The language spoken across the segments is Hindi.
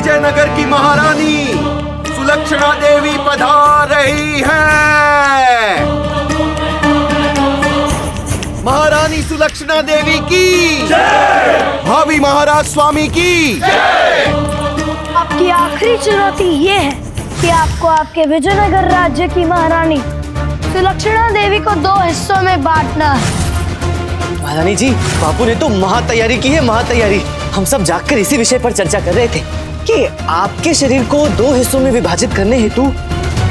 विजयनगर की महारानी सुलक्षणा देवी पधार रही हैं। महारानी सुलक्षणा देवी की जय। भावी महाराज स्वामी की जय। आपकी आखिरी चुनौती ये है कि आपको आपके विजयनगर राज्य की महारानी सुलक्षणा देवी को 2 हिस्सों में बांटना है। महारानी जी, बापू ने तो महातैयारी की है, महातैयारी। हम सब जागकर इसी विषय पर चर्चा कर रहे थे कि आपके शरीर को 2 हिस्सों में विभाजित करने हेतु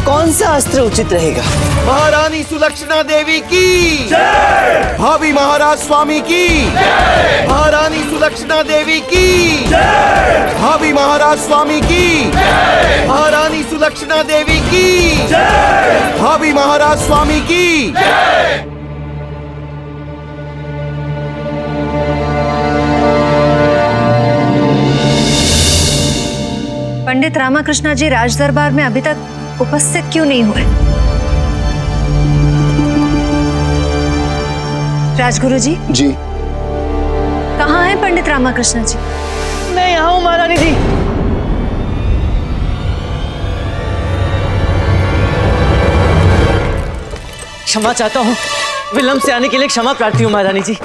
कौन सा अस्त्र उचित रहेगा। महारानी सुलक्षणा देवी की जय। भावी महाराज स्वामी की जय। महारानी सुलक्षणा देवी की जय। भावी महाराज स्वामी की जय। महारानी सुलक्षणा देवी की जय। भावी महाराज स्वामी की जय। पंडित रामाकृष्णा जी राज दरबार में अभी तक उपस्थित क्यों नहीं हुए? राजगुरु जी जी। कहाँ हैं पंडित रामाकृष्णा जी? मैं यहाँ हूँ महारानी जी। क्षमा चाहता हूँ, विलंब से आने के लिए क्षमा प्रार्थी हूँ महारानी जी।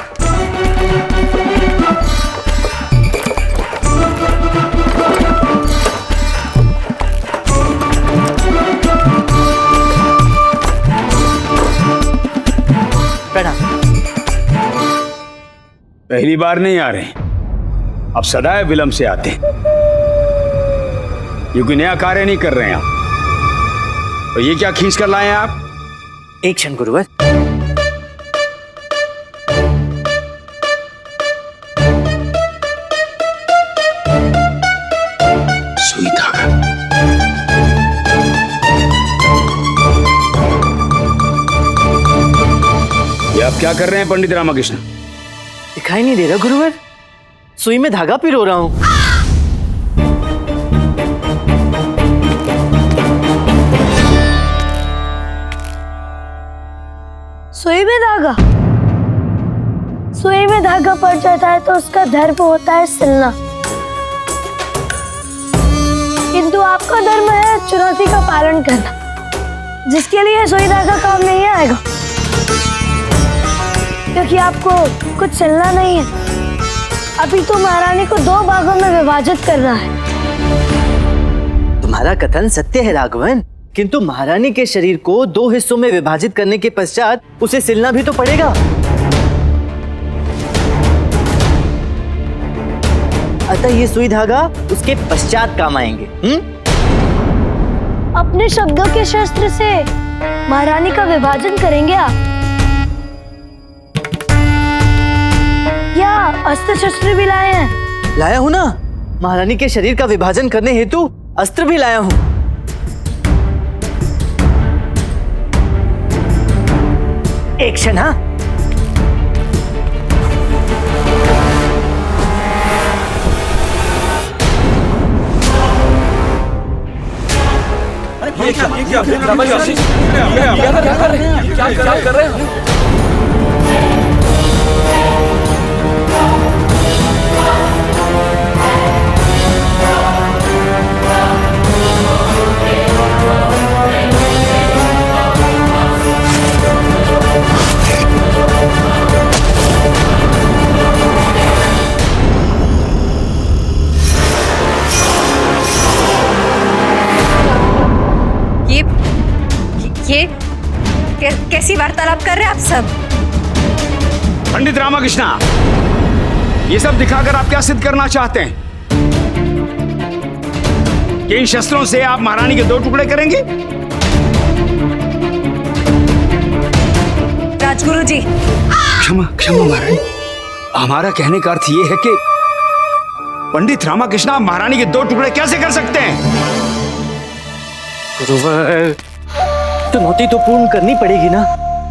पहली बार नहीं आ रहे, अब सदैव विलंब से आते हैं। ये कोई नया कार्य नहीं कर रहे हैं आप। तो ये क्या खींच कर लाए हैं आप? एक क्षण गुरुवर। सुई धागा। ये आप क्या कर रहे हैं पंडित रामाकृष्ण? दिखाई नहीं दे रहा गुरुवर, सुई में धागा पिरो रहा हूँ। सुई में धागा? सुई में धागा पड़ जाता है तो उसका धर्म होता है सिलना, किंतु आपका धर्म है चुनौती का पालन करना, जिसके लिए सुई धागा काम नहीं आएगा, क्योंकि आपको कुछ चलना नहीं है। अभी तो महारानी को 2 भागों में विभाजित करना है। तुम्हारा कथन सत्य है राघवन, किंतु महारानी के शरीर को 2 हिस्सों में विभाजित करने के पश्चात उसे सिलना भी तो पड़ेगा। अतः ये सुई धागा उसके पश्चात काम आएंगे। अपने शब्दों के शस्त्र से महारानी का विभाजन करेंगे आप, या अस्त्र शस्त्र भी लाए हैं? लाया हूं ना, महारानी के शरीर का विभाजन करने हेतु अस्त्र भी लाया हूं। एक क्षण। हाँ, क्या कर रहे हैं? ये कैसी वार्तालाप कर रहे हैं आप सब? पंडित रामाकृष्णा, ये सब दिखाकर आप क्या सिद्ध करना चाहते हैं? कि इन शस्त्रों से आप महारानी के 2 टुकड़े करेंगे? राजगुरु जी क्षमा क्षमा महारानी, हमारा कहने का अर्थ ये है कि पंडित रामाकृष्णा महारानी के 2 टुकड़े कैसे कर सकते हैं? गुरुवर, चुनौती तो पूर्ण करनी पड़ेगी ना,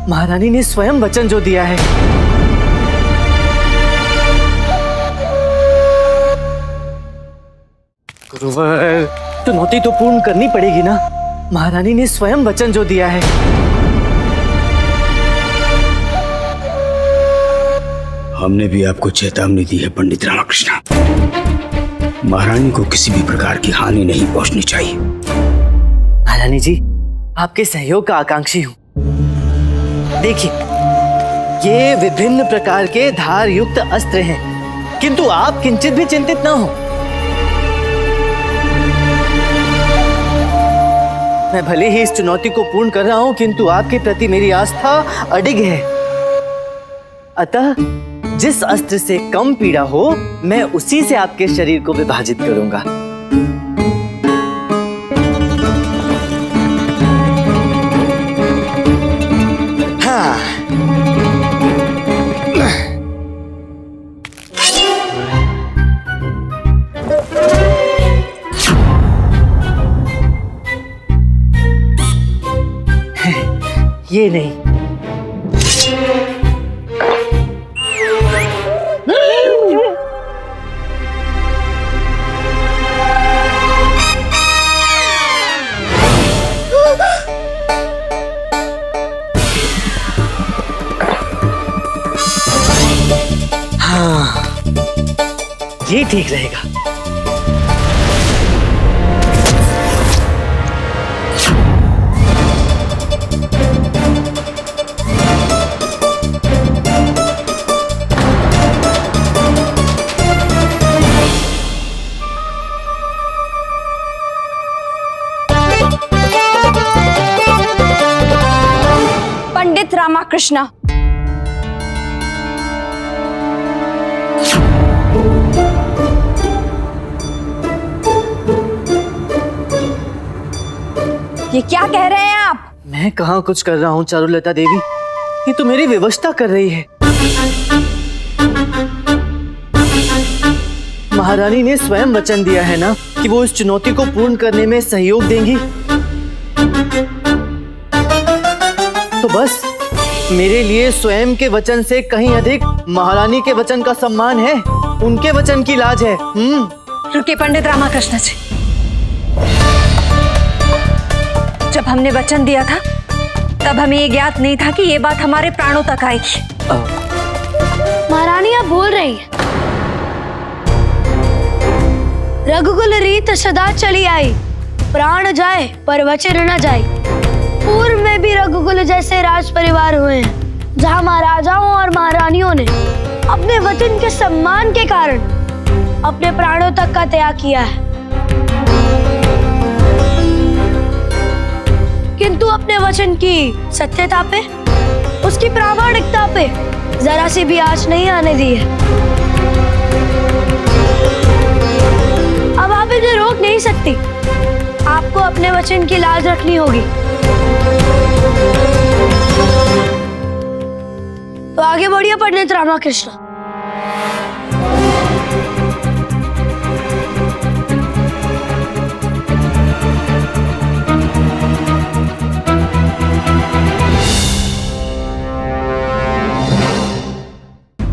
महारानी ने स्वयं वचन जो दिया है। गुरुवर, चुनौती तो पूर्ण करनी पड़ेगी ना, महारानी ने स्वयं वचन जो दिया है। हमने भी आपको चेतावनी दी है पंडित रामाकृष्णा। महारानी को किसी भी प्रकार की हानि नहीं पहुंचनी चाहिए। महारानी जी, आपके सहयोग का आकांक्षी हूं। देखिए, ये विभिन्न प्रकार के धार युक्त अस्त्र हैं, किंतु आप किंचित भी चिंतित ना हो। मैं भले ही इस चुनौती को पूर्ण कर रहा हूं, किंतु आपके प्रति मेरी आस्था अडिग है। अतः जिस अस्त्र से कम पीड़ा हो, मैं उसी से आपके शरीर को विभाजित करूंगा। हाँ। ये नहीं। हाँ, ये ठीक रहेगा। पंडित रामाकृष्णा, ये क्या कह रहे हैं आप? मैं कहाँ कुछ कर रहा हूँ चारुलता देवी, ये तो मेरी व्यवस्था कर रही है। महारानी ने स्वयं वचन दिया है ना कि वो इस चुनौती को पूर्ण करने में सहयोग देंगी। तो बस मेरे लिए स्वयं के वचन से कहीं अधिक महारानी के वचन का सम्मान है, उनके वचन की लाज है। रुकिए पंडित रामाकृष्ण जी, जब हमने वचन दिया था तब हमें ये ज्ञात नहीं था कि ये बात हमारे प्राणों तक आएगी। महारानी आप भूल रही हैं। रघुकुल रीत सदा चली आई, प्राण जाए पर वचन न जाए। पूर्व में भी रघुकुल जैसे राज परिवार हुए हैं, जहाँ महाराजाओं और महारानियों ने अपने वचन के सम्मान के कारण अपने प्राणों तक का त्याग किया है, किंतु अपने वचन की सत्यता पे, उसकी प्रामाणिकता पे जरा सी भी आंच नहीं आने दी है। अब आप इन्हें रोक नहीं सकती, आपको अपने वचन की लाज रखनी होगी। तो आगे बढ़िए पंडित रामाकृष्ण।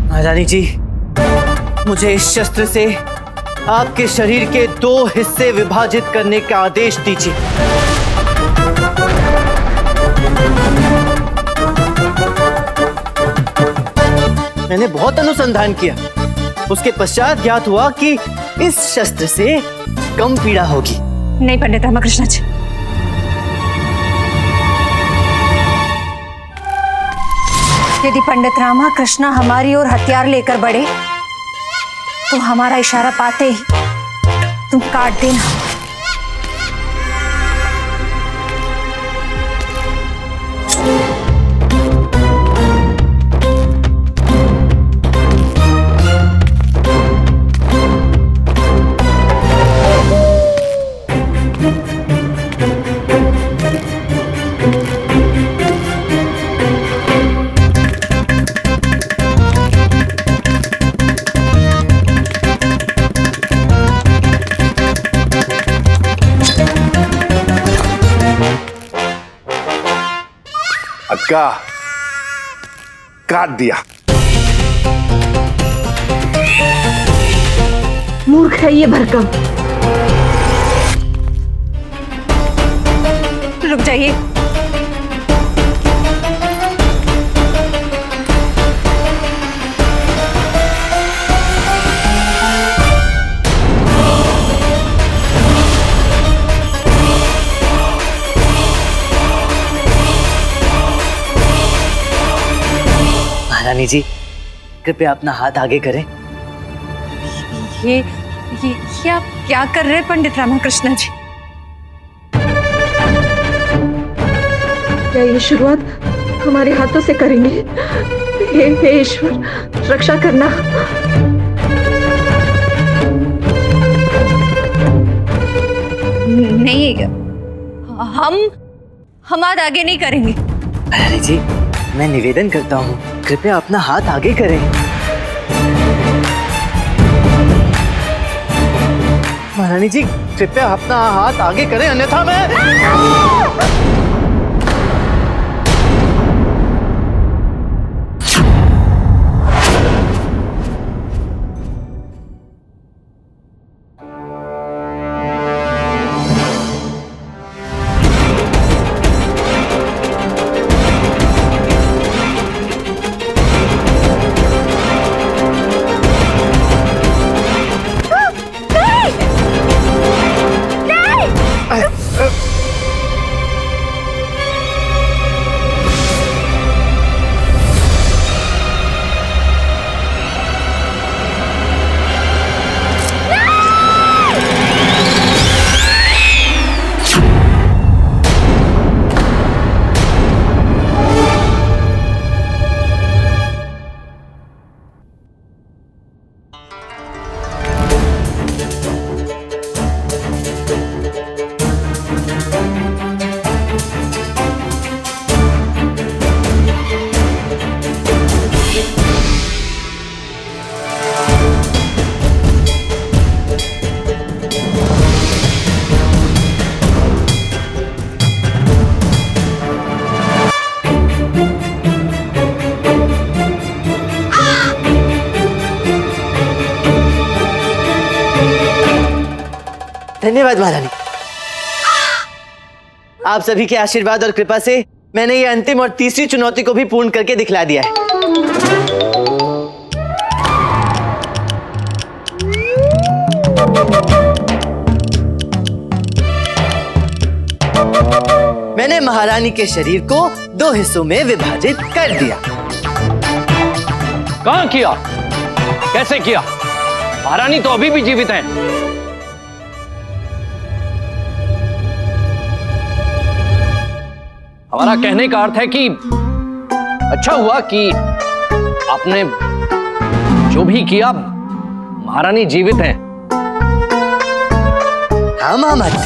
महारानी जी, मुझे इस शस्त्र से आपके शरीर के 2 हिस्से विभाजित करने का आदेश दीजिए। मैंने बहुत अनुसंधान किया, उसके पश्चात ज्ञात हुआ कि इस शस्त्र से कम पीड़ा होगी। नहीं पंडित रामाकृष्ण जी, यदि पंडित रामाकृष्ण हमारी ओर हथियार लेकर बढ़े तो हमारा इशारा पाते ही तुम काट देना। अक्का, काट दिया। मूर्ख है ये भरकम। रुक जाइए, महारानी जी, कृपया अपना हाथ आगे करें। ये आप क्या कर रहे हैं पंडित रामाकृष्ण जी? क्या ये शुरुआत हमारे हाथों से करेंगे? हे ईश्वर, रक्षा करना। नहीं, हम हाथ आगे नहीं करेंगे। महारानी जी, मैं निवेदन करता हूँ, कृपया अपना हाथ आगे करें। महारानी जी, कृपया अपना हाथ आगे करें, अन्यथा मैं धन्यवाद महारानी। आप सभी के आशीर्वाद और कृपा से मैंने ये अंतिम और तीसरी चुनौती को भी पूर्ण करके दिखला दिया है। मैंने महारानी के शरीर को 2 हिस्सों में विभाजित कर दिया। कहाँ किया? कैसे किया? महारानी तो अभी भी जीवित हैं। हमारा कहने का अर्थ है कि अच्छा हुआ कि आपने जो भी किया, महारानी जीवित हैं। हाँ महामाते,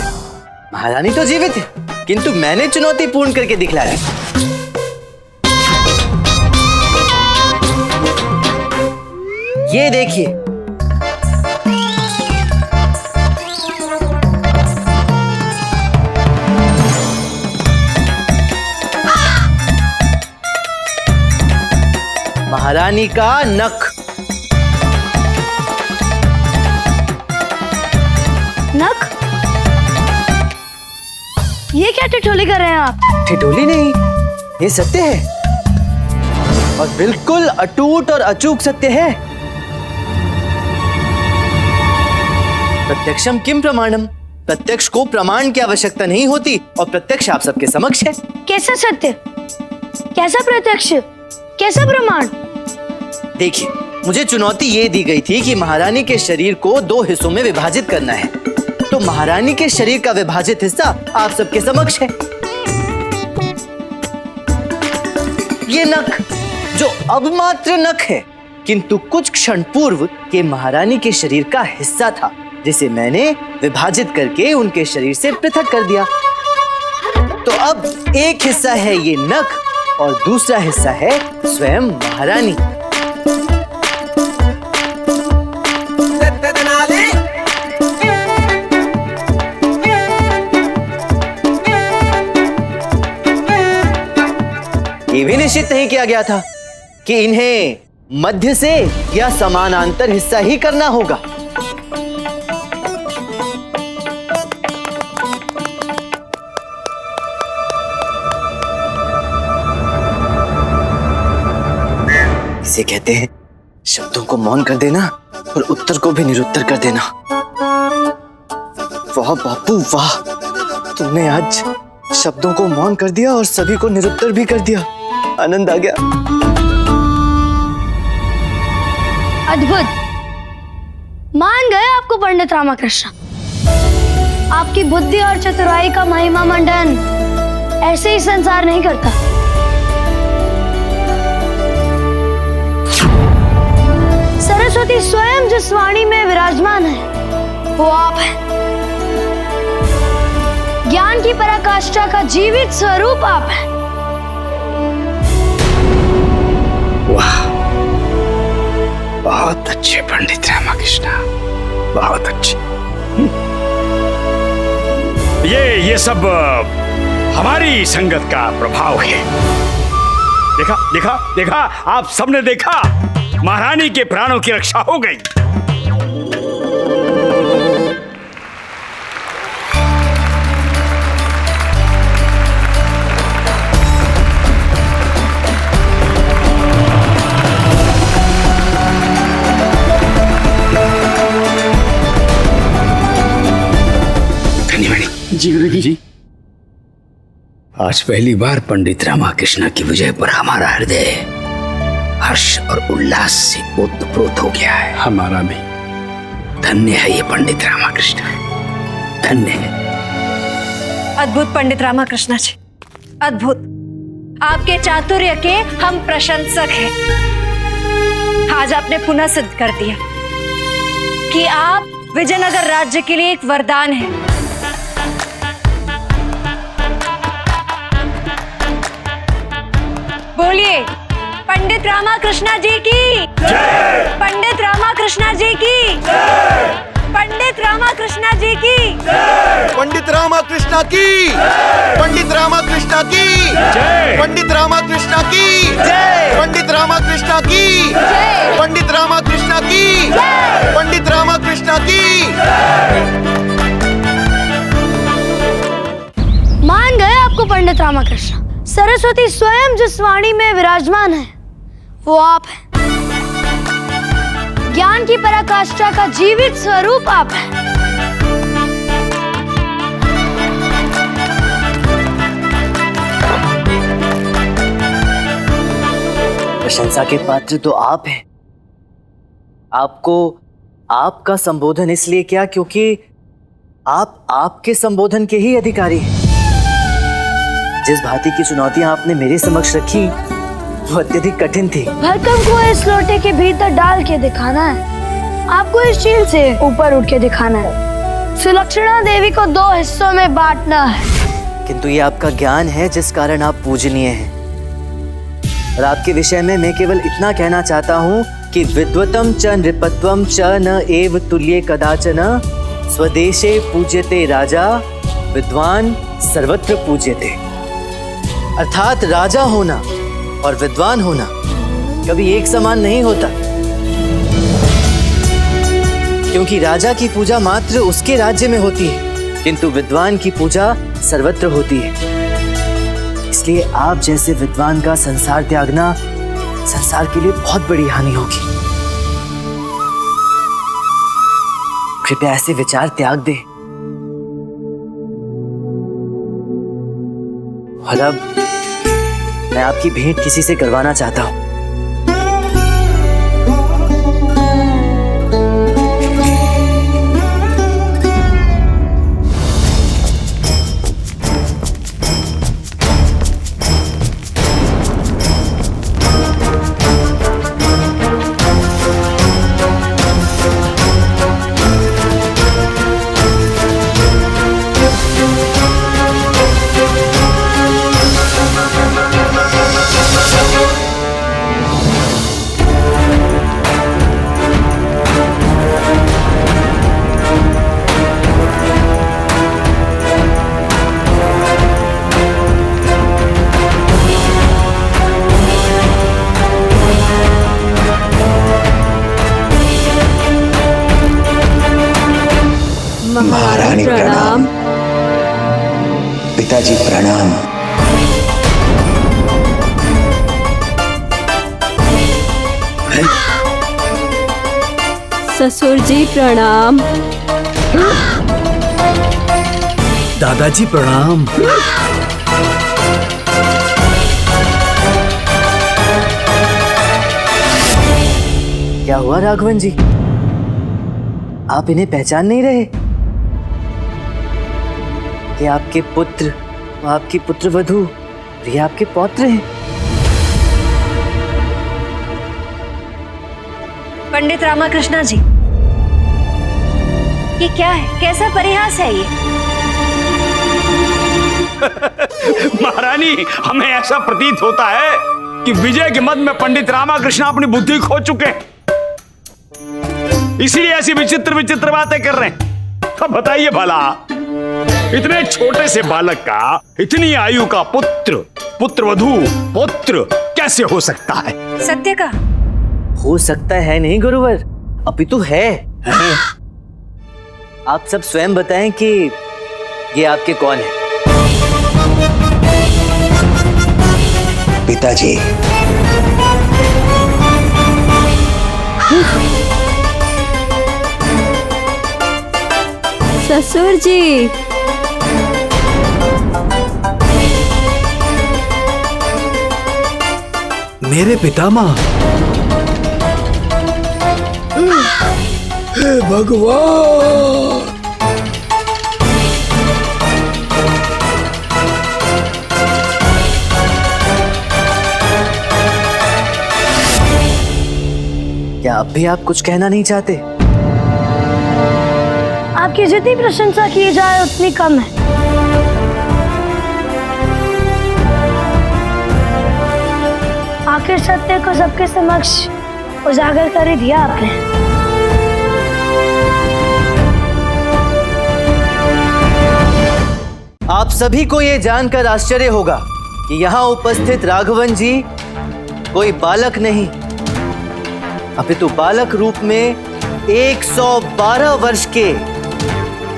महारानी तो जीवित है, किंतु मैंने चुनौती पूर्ण करके दिखला दी। ये देखिए, महारानी का नख। नख? ये क्या ठिठोली कर रहे हैं आप? ठिठोली नहीं, ये सत्य है और बिल्कुल अटूट और अचूक सत्य है। प्रत्यक्षम किम प्रमाणम, प्रत्यक्ष को प्रमाण की आवश्यकता नहीं होती और प्रत्यक्ष आप सबके समक्ष है। कैसा सत्य? कैसा प्रत्यक्ष? कैसा प्रमाण? देखिए, मुझे चुनौती ये दी गई थी कि महारानी के शरीर को 2 हिस्सों में विभाजित करना है, तो महारानी के शरीर का विभाजित हिस्सा आप सबके समक्ष है। ये नख, जो अब मात्र नख है, किंतु कुछ क्षण पूर्व ये महारानी के शरीर का हिस्सा था, जिसे मैंने विभाजित करके उनके शरीर से पृथक कर दिया। तो अब एक हिस्सा है ये नख और दूसरा हिस्सा है स्वयं महारानी। ये भी निश्चित नहीं किया गया था कि इन्हें मध्य से या समानांतर हिस्सा ही करना होगा। इसे कहते हैं शब्दों को मौन कर देना और उत्तर को भी निरुत्तर कर देना। वाह बापू वाह, तुमने आज शब्दों को मौन कर दिया और सभी को निरुत्तर भी कर दिया। आनंद आ गया। अद्भुत। मान गए आपको पंडित रामाकृष्ण। आपकी बुद्धि और चतुराई का महिमा मंडन ऐसे ही संसार नहीं करता। सरस्वती स्वयं जिस वाणी में विराजमान है वो आप हैं। ज्ञान की पराकाष्ठा का जीवित स्वरूप आप हैं। वाह, बहुत अच्छे पंडित रामाकृष्ण, बहुत अच्छे। ये सब हमारी संगत का प्रभाव है। देखा देखा देखा, आप सबने देखा, महारानी के प्राणों की रक्षा हो गई। जी गुरुजी जी, आज पहली बार पंडित रामाकृष्ण की विजय पर हमारा हृदय हर्ष और उल्लास से ओतप्रोत हो गया है। हमारा भी। धन्य है ये पंडित रामाकृष्ण, धन्य है। अद्भुत पंडित रामाकृष्ण जी, अद्भुत। आपके चातुर्य के हम प्रशंसक हैं। आज आपने पुनः सिद्ध कर दिया कि आप विजयनगर राज्य के लिए एक वरदान हैं। बोलिए पंडित रामाकृष्ण जी की जय। पंडित रामाकृष्ण जी की जय। पंडित रामाकृष्ण जी की जय। पंडित रामाकृष्ण की जय। पंडित रामाकृष्ण की जय। पंडित रामाकृष्ण की जय। पंडित रामाकृष्ण की जय। पंडित रामाकृष्ण की जय। पंडित रामाकृष्ण की जय। मान गए आपको पंडित रामाकृष्ण। सरस्वती स्वयं जिस वाणी में विराजमान है वो आप हैं। ज्ञान की पराकाष्ठा का जीवित स्वरूप आप हैं। प्रशंसा के पात्र तो आप हैं। आपको आपका संबोधन इसलिए किया क्योंकि आप आपके संबोधन के ही अधिकारी हैं। जिस भांति की चुनौतियां आपने मेरे समक्ष रखी वो अत्यधिक कठिन थी। भरकम को इस लोटे के भीतर डाल के दिखाना है। आपको इस झील से ऊपर उठ के दिखाना है। सुलक्षणा देवी को 2 हिस्सों में बांटना है। किंतु ये आपका ज्ञान है जिस कारण आप पूजनीय हैं। और आपके विषय में मैं केवल इतना कहना चाहता हूँ कि विद्वतम च नृपत्वम च न एव तुल्ये कदाचन स्वदेशे पूज्यते राजा विद्वान सर्वत्र पूज्यते। अर्थात राजा होना और विद्वान होना कभी एक समान नहीं होता, क्योंकि राजा की पूजा मात्र उसके राज्य में होती है, किंतु विद्वान की पूजा सर्वत्र होती है। इसलिए आप जैसे विद्वान का संसार त्यागना संसार के लिए बहुत बड़ी हानि होगी। कृपया ऐसे विचार त्याग दें। और अब मैं आपकी भेंट किसी से करवाना चाहता हूं। महारानी प्रणाम। पिताजी प्रणाम। ससुर जी प्रणाम। दादाजी प्रणाम। क्या हुआ राघवन जी? आप इन्हें पहचान नहीं रहे? कि आपके पुत्र, आपकी पुत्रवधू, ये आपके पौत्र हैं। पंडित रामाकृष्णा जी, ये क्या है? कैसा परिहास है ये? महारानी, हमें ऐसा प्रतीत होता है कि विजय के मद में पंडित रामाकृष्ण अपनी बुद्धि खो चुके हैं, इसीलिए ऐसी विचित्र विचित्र बातें कर रहे हैं। अब बताइए भला, इतने छोटे से बालक का इतनी आयु का पुत्र, पुत्रवधू, पुत्र कैसे हो सकता है? सत्य का हो सकता है नहीं गुरुवर, अपितु है। आप सब स्वयं बताएं कि ये आपके कौन है? पिताजी। ससुर जी, मेरे पितामह। हे भगवान! क्या अब भी आप कुछ कहना नहीं चाहते? आपकी जितनी प्रशंसा की जाए उतनी कम है। आखिर सत्य को सबके समक्ष उजागर कर ही दिया आपने। आप सभी को यह जानकर आश्चर्य होगा कि यहाँ उपस्थित राघवन जी कोई बालक नहीं, अपितु बालक रूप में 112 वर्ष के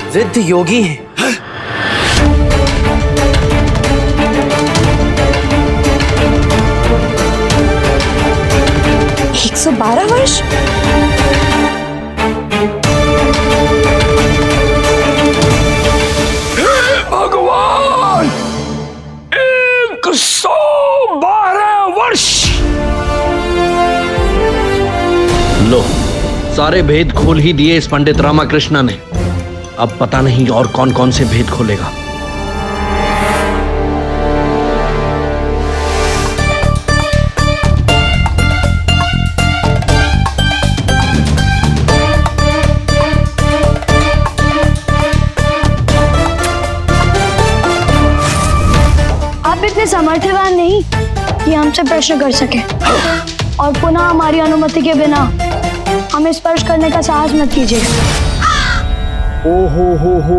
वृद्ध योगी हैं। 112 वर्ष? भगवान! 112 वर्ष! लो, सारे भेद खोल ही दिए इस पंडित रामाकृष्णा ने। अब पता नहीं और कौन कौन से भेद खोलेगा। आप इतने समर्थवान नहीं कि हमसे प्रश्न कर सके, और पुनः हमारी अनुमति के बिना हमें स्पर्श करने का साहस मत कीजिएगा।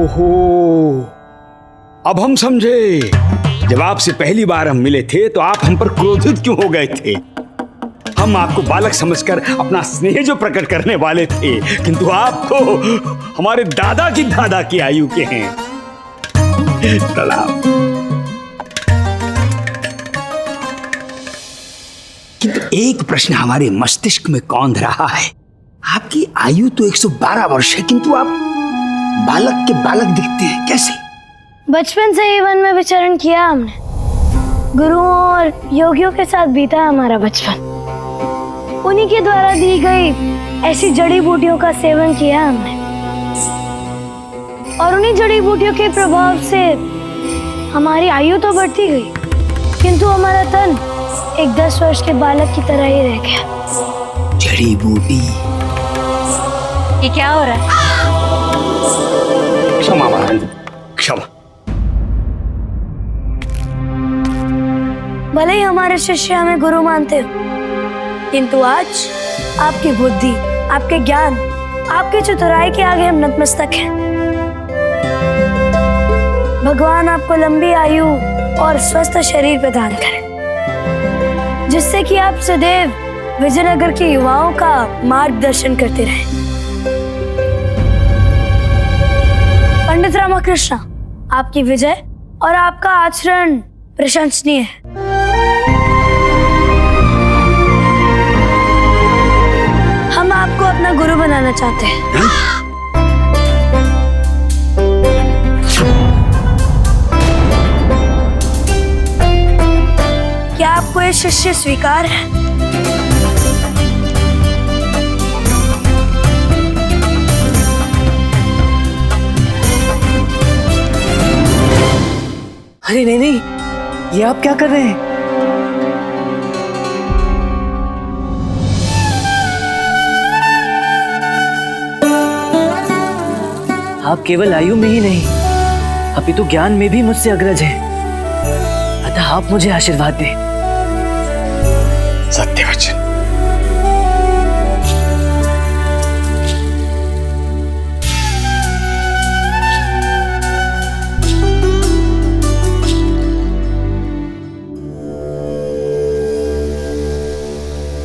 हो। अब हम समझे। जब आपसे पहली बार हम मिले थे तो आप हम पर क्रोधित क्यों हो गए थे? हम आपको बालक समझकर अपना स्नेह जो प्रकट करने वाले थे, किंतु आप तो हमारे दादा की आयु के हैं। प्रणाम। किंतु एक प्रश्न हमारे मस्तिष्क में कौंध रहा है। आपकी आयु तो 112 वर्ष है, किंतु आप बालक के बालक दिखते हैं, कैसे? बचपन से ही वन में विचरण किया हमने। गुरुओं और योगियों के साथ बीता है हमारा बचपन। उन्हीं के द्वारा दी गई ऐसी जड़ी बूटियों का सेवन किया हमने, और उन्हीं जड़ी बूटियों के प्रभाव से हमारी आयु तो बढ़ती गई, किंतु हमारा तन एक 10 वर्ष के बालक की तरह ही रह गया। जड़ी बूटी? ये क्या हो रहा है? क्षमा महाराज, क्षमा। भले ही हमारे शिष्य हमें गुरु मानते हो, किंतु आज आपकी बुद्धि, आपके ज्ञान, आपकी चतुराई के आगे हम नतमस्तक हैं। भगवान आपको लंबी आयु और स्वस्थ शरीर प्रदान करें, जिससे कि आप सदैव विजयनगर के युवाओं का मार्गदर्शन करते रहें। पंडित रामाकृष्णा, आपकी विजय और आपका आचरण प्रशंसनीय है। हम आपको अपना गुरु बनाना चाहते हैं। क्या आपको ये शिष्य स्वीकार है? अरे नहीं नहीं, ये आप क्या कर रहे हैं? आप केवल आयु में ही नहीं, अभी तो ज्ञान में भी मुझसे अग्रज हैं। अतः आप मुझे आशीर्वाद दें। सत्यवचन।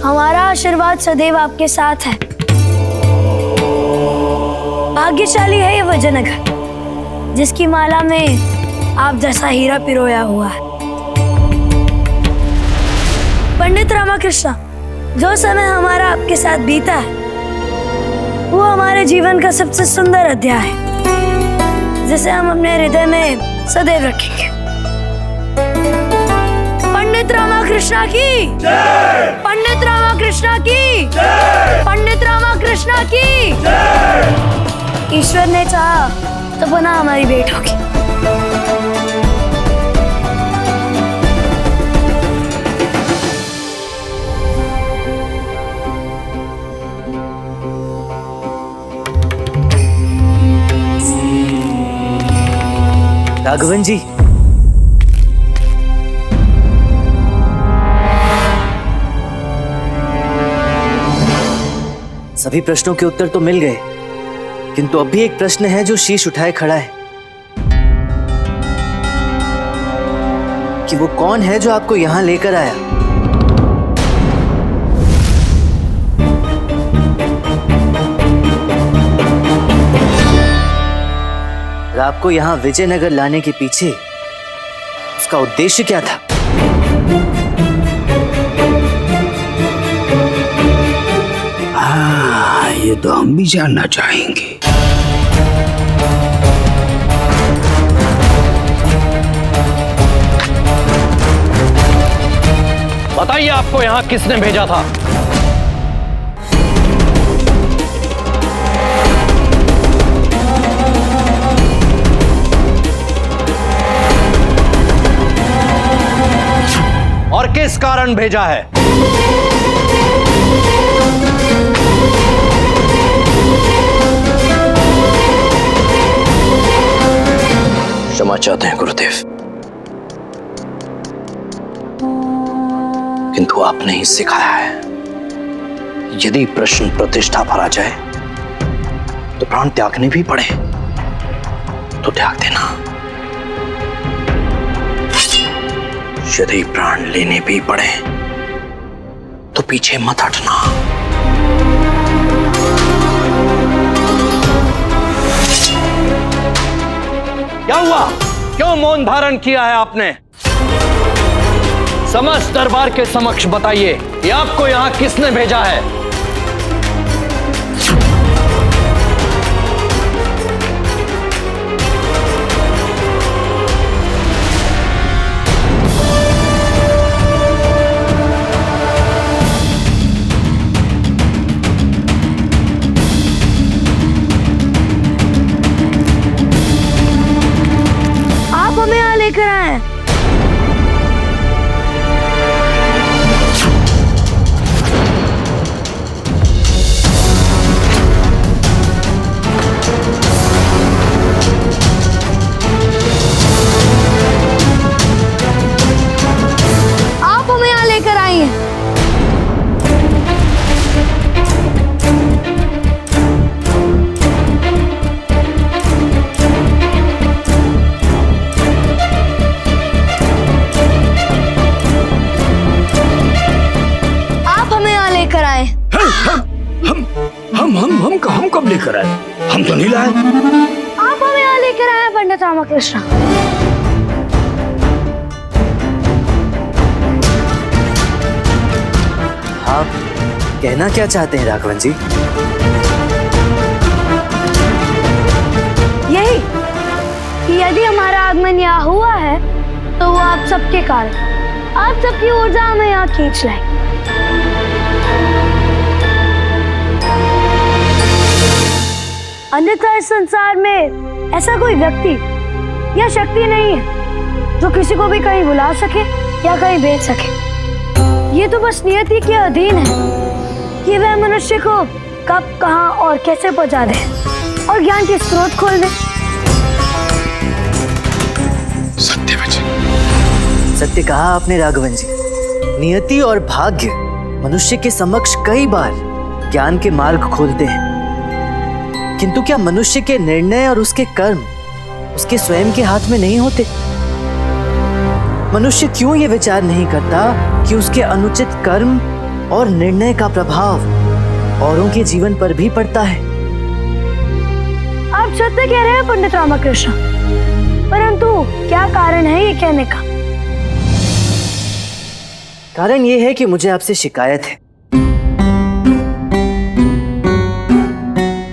हमारा आशीर्वाद सदैव आपके साथ है। भाग्यशाली है ये वजनगर, जिसकी माला में आप जैसा हीरा पिरोया हुआ है। पंडित रामाकृष्ण, जो समय हमारा आपके साथ बीता है वो हमारे जीवन का सबसे सुंदर अध्याय है, जिसे हम अपने हृदय में सदैव रखेंगे। पंडित रामाकृष्ण की जय! पंडित रामाकृष्ण की जय! पंडित रामाकृष्ण की जय! ईश्वर ने चाहा तो पुनः हमारी भेंट होगी। राघवन जी, सभी प्रश्नों के उत्तर तो मिल गए, किंतु अब भी एक प्रश्न है जो शीश उठाए खड़ा है कि वो कौन है जो आपको यहां लेकर आया। और आपको यहां विजयनगर लाने के पीछे उसका उद्देश्य क्या था? ये तो हम भी जानना चाहेंगे। बताइए, आपको यहाँ किसने भेजा था? और किस कारण भेजा है? क्षमा चाहते हैं गुरुदेव, किंतु आपने ही सिखाया है, यदि प्रश्न प्रतिष्ठा पर आ जाए तो प्राण त्यागने भी पड़े तो त्याग देना, यदि प्राण लेने भी पड़े तो पीछे मत हटना। क्या हुआ? क्यों मौन धारण किया है आपने? समस्त दरबार के समक्ष बताइए, ये आपको यहां किसने भेजा है? आप हमें यहाँ लेकर आए हैं। आप हमें यहाँ लेकर आई हैं। आप हमें यहाँ लेकर आए। हम कब लेकर आए? हम तो नहीं लाए। आप हमें यहाँ लेकर आए हैं पंडित रामाकृष्ण। आप कहना क्या चाहते हैं राघवन जी? यही कि यदि हमारा आगमन यहाँ हुआ है तो वो आप सबके कारण, आप सबकी ऊर्जा हमें यहाँ खींच लाए। अन्यथा इस संसार में ऐसा कोई व्यक्ति या शक्ति नहीं है जो किसी को भी कहीं बुला सके या कहीं भेज सके। ये तो बस नियति के अधीन है कि वह मनुष्य को कब, कहां और कैसे पहुंचा दे और ज्ञान के स्रोत खोल दे। सत्य वचन। सत्य कहा आपने राघवन जी। नियति और भाग्य मनुष्य के समक्ष कई बार ज्ञान के मार्ग खोलते हैं, किंतु क्या मनुष्य के निर्णय और उसके कर्म उसके स्वयं के हाथ में नहीं होते? मनुष्य क्यों ये विचार नहीं करता कि उसके अनुचित कर्म और निर्णय का प्रभाव औरों के जीवन पर भी पड़ता है? आप सत्य कह रहे हैं पंडित रामकृष्ण, परंतु क्या कारण है ये कहने का? कारण ये है कि मुझे आपसे शिकायत है।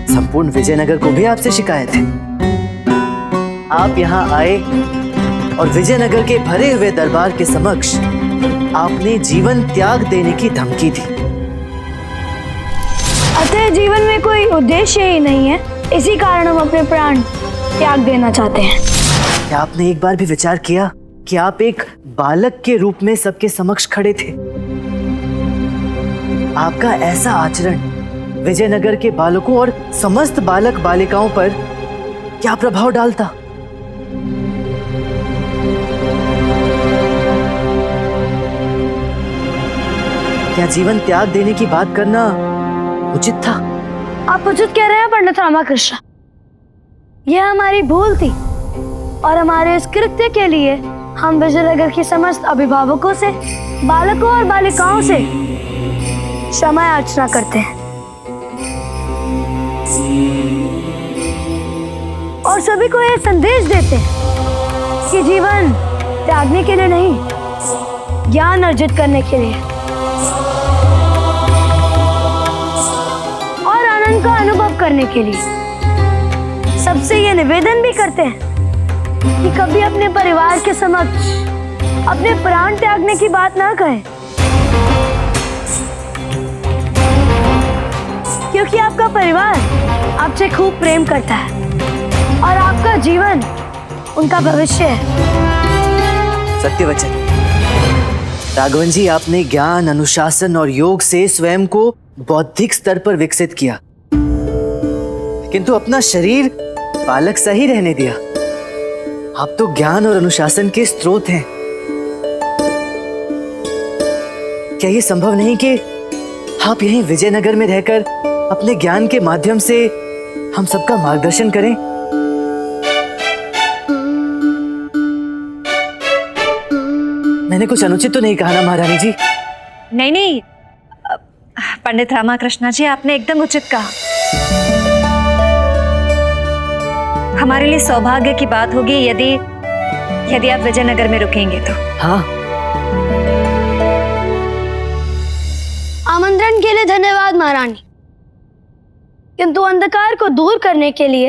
संपूर्ण विजयनगर को भी आपसे शिकायत है। आप यहाँ आए और विजयनगर के भरे हुए दरबार के समक्ष आपने जीवन त्याग देने की धमकी दी। अतः जीवन में कोई उद्देश्य ही नहीं है, इसी कारण हम अपने प्राण त्याग देना चाहते हैं। क्या आपने एक बार भी विचार किया कि आप एक बालक के रूप में सबके समक्ष खड़े थे? आपका ऐसा आचरण विजयनगर के बालकों और समस्त बालक बालिकाओं पर क्या प्रभाव डालता? क्या जीवन त्याग देने की बात करना उचित था? आप उचित कह रहे हैं पंडित रामकृष्ण। यह हमारी भूल थी और हमारे इस कृत्य के लिए हम विजयनगर के समस्त अभिभावकों से, बालकों और बालिकाओं से क्षमा याचना करते हैं और सभी को यह संदेश देते हैं कि जीवन त्यागने के लिए नहीं, ज्ञान अर्जित करने के लिए और आनंद का अनुभव करने के लिए। सबसे ये निवेदन भी करते हैं कि कभी अपने परिवार के समक्ष अपने प्राण त्यागने की बात ना कहें, क्योंकि आपका परिवार आपसे खूब प्रेम करता है और आपका जीवन उनका भविष्य है। सत्य वचन। राघवन जी, आपने ज्ञान, अनुशासन और योग से स्वयं को बौद्धिक स्तर पर विकसित किया, किंतु अपना शरीर बालक सा ही रहने दिया। आप तो ज्ञान और अनुशासन के स्रोत हैं। क्या ये संभव नहीं कि आप यहीं विजयनगर में रहकर अपने ज्ञान के माध्यम से हम सबका मार्गदर्शन करें? मैंने कुछ अनुचित तो नहीं कहा ना महारानी जी? नहीं नहीं पंडित रामकृष्ण जी, आपने एकदम उचित कहा। हमारे लिए सौभाग्य की बात होगी यदि आप विजयनगर में रुकेंगे तो। हाँ। आमंत्रण के लिए धन्यवाद महारानी, किंतु अंधकार को दूर करने के लिए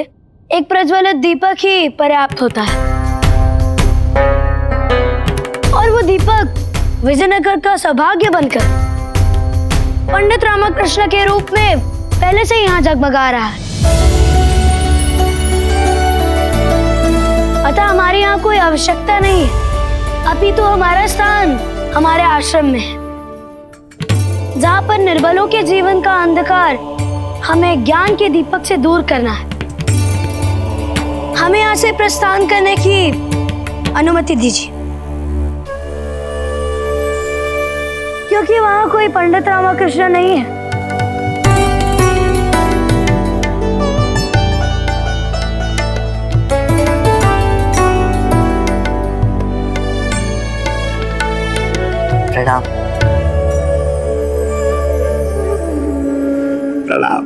एक प्रज्वलित दीपक ही पर्याप्त होता है और वो दीपक विजयनगर का सौभाग्य बनकर पंडित रामकृष्ण के रूप में पहले से यहाँ जगमगा रहा है। अतः हमारे यहाँ कोई आवश्यकता नहीं है, अपितु हमारा स्थान हमारे आश्रम में है, जहाँ पर निर्बलों के जीवन का अंधकार हमें ज्ञान के दीपक से दूर करना है। हमें यहाँ से प्रस्थान करने की अनुमति दीजिए, क्योंकि वहाँ कोई पंडित रामकृष्ण नहीं है। प्रणाम। प्रणाम।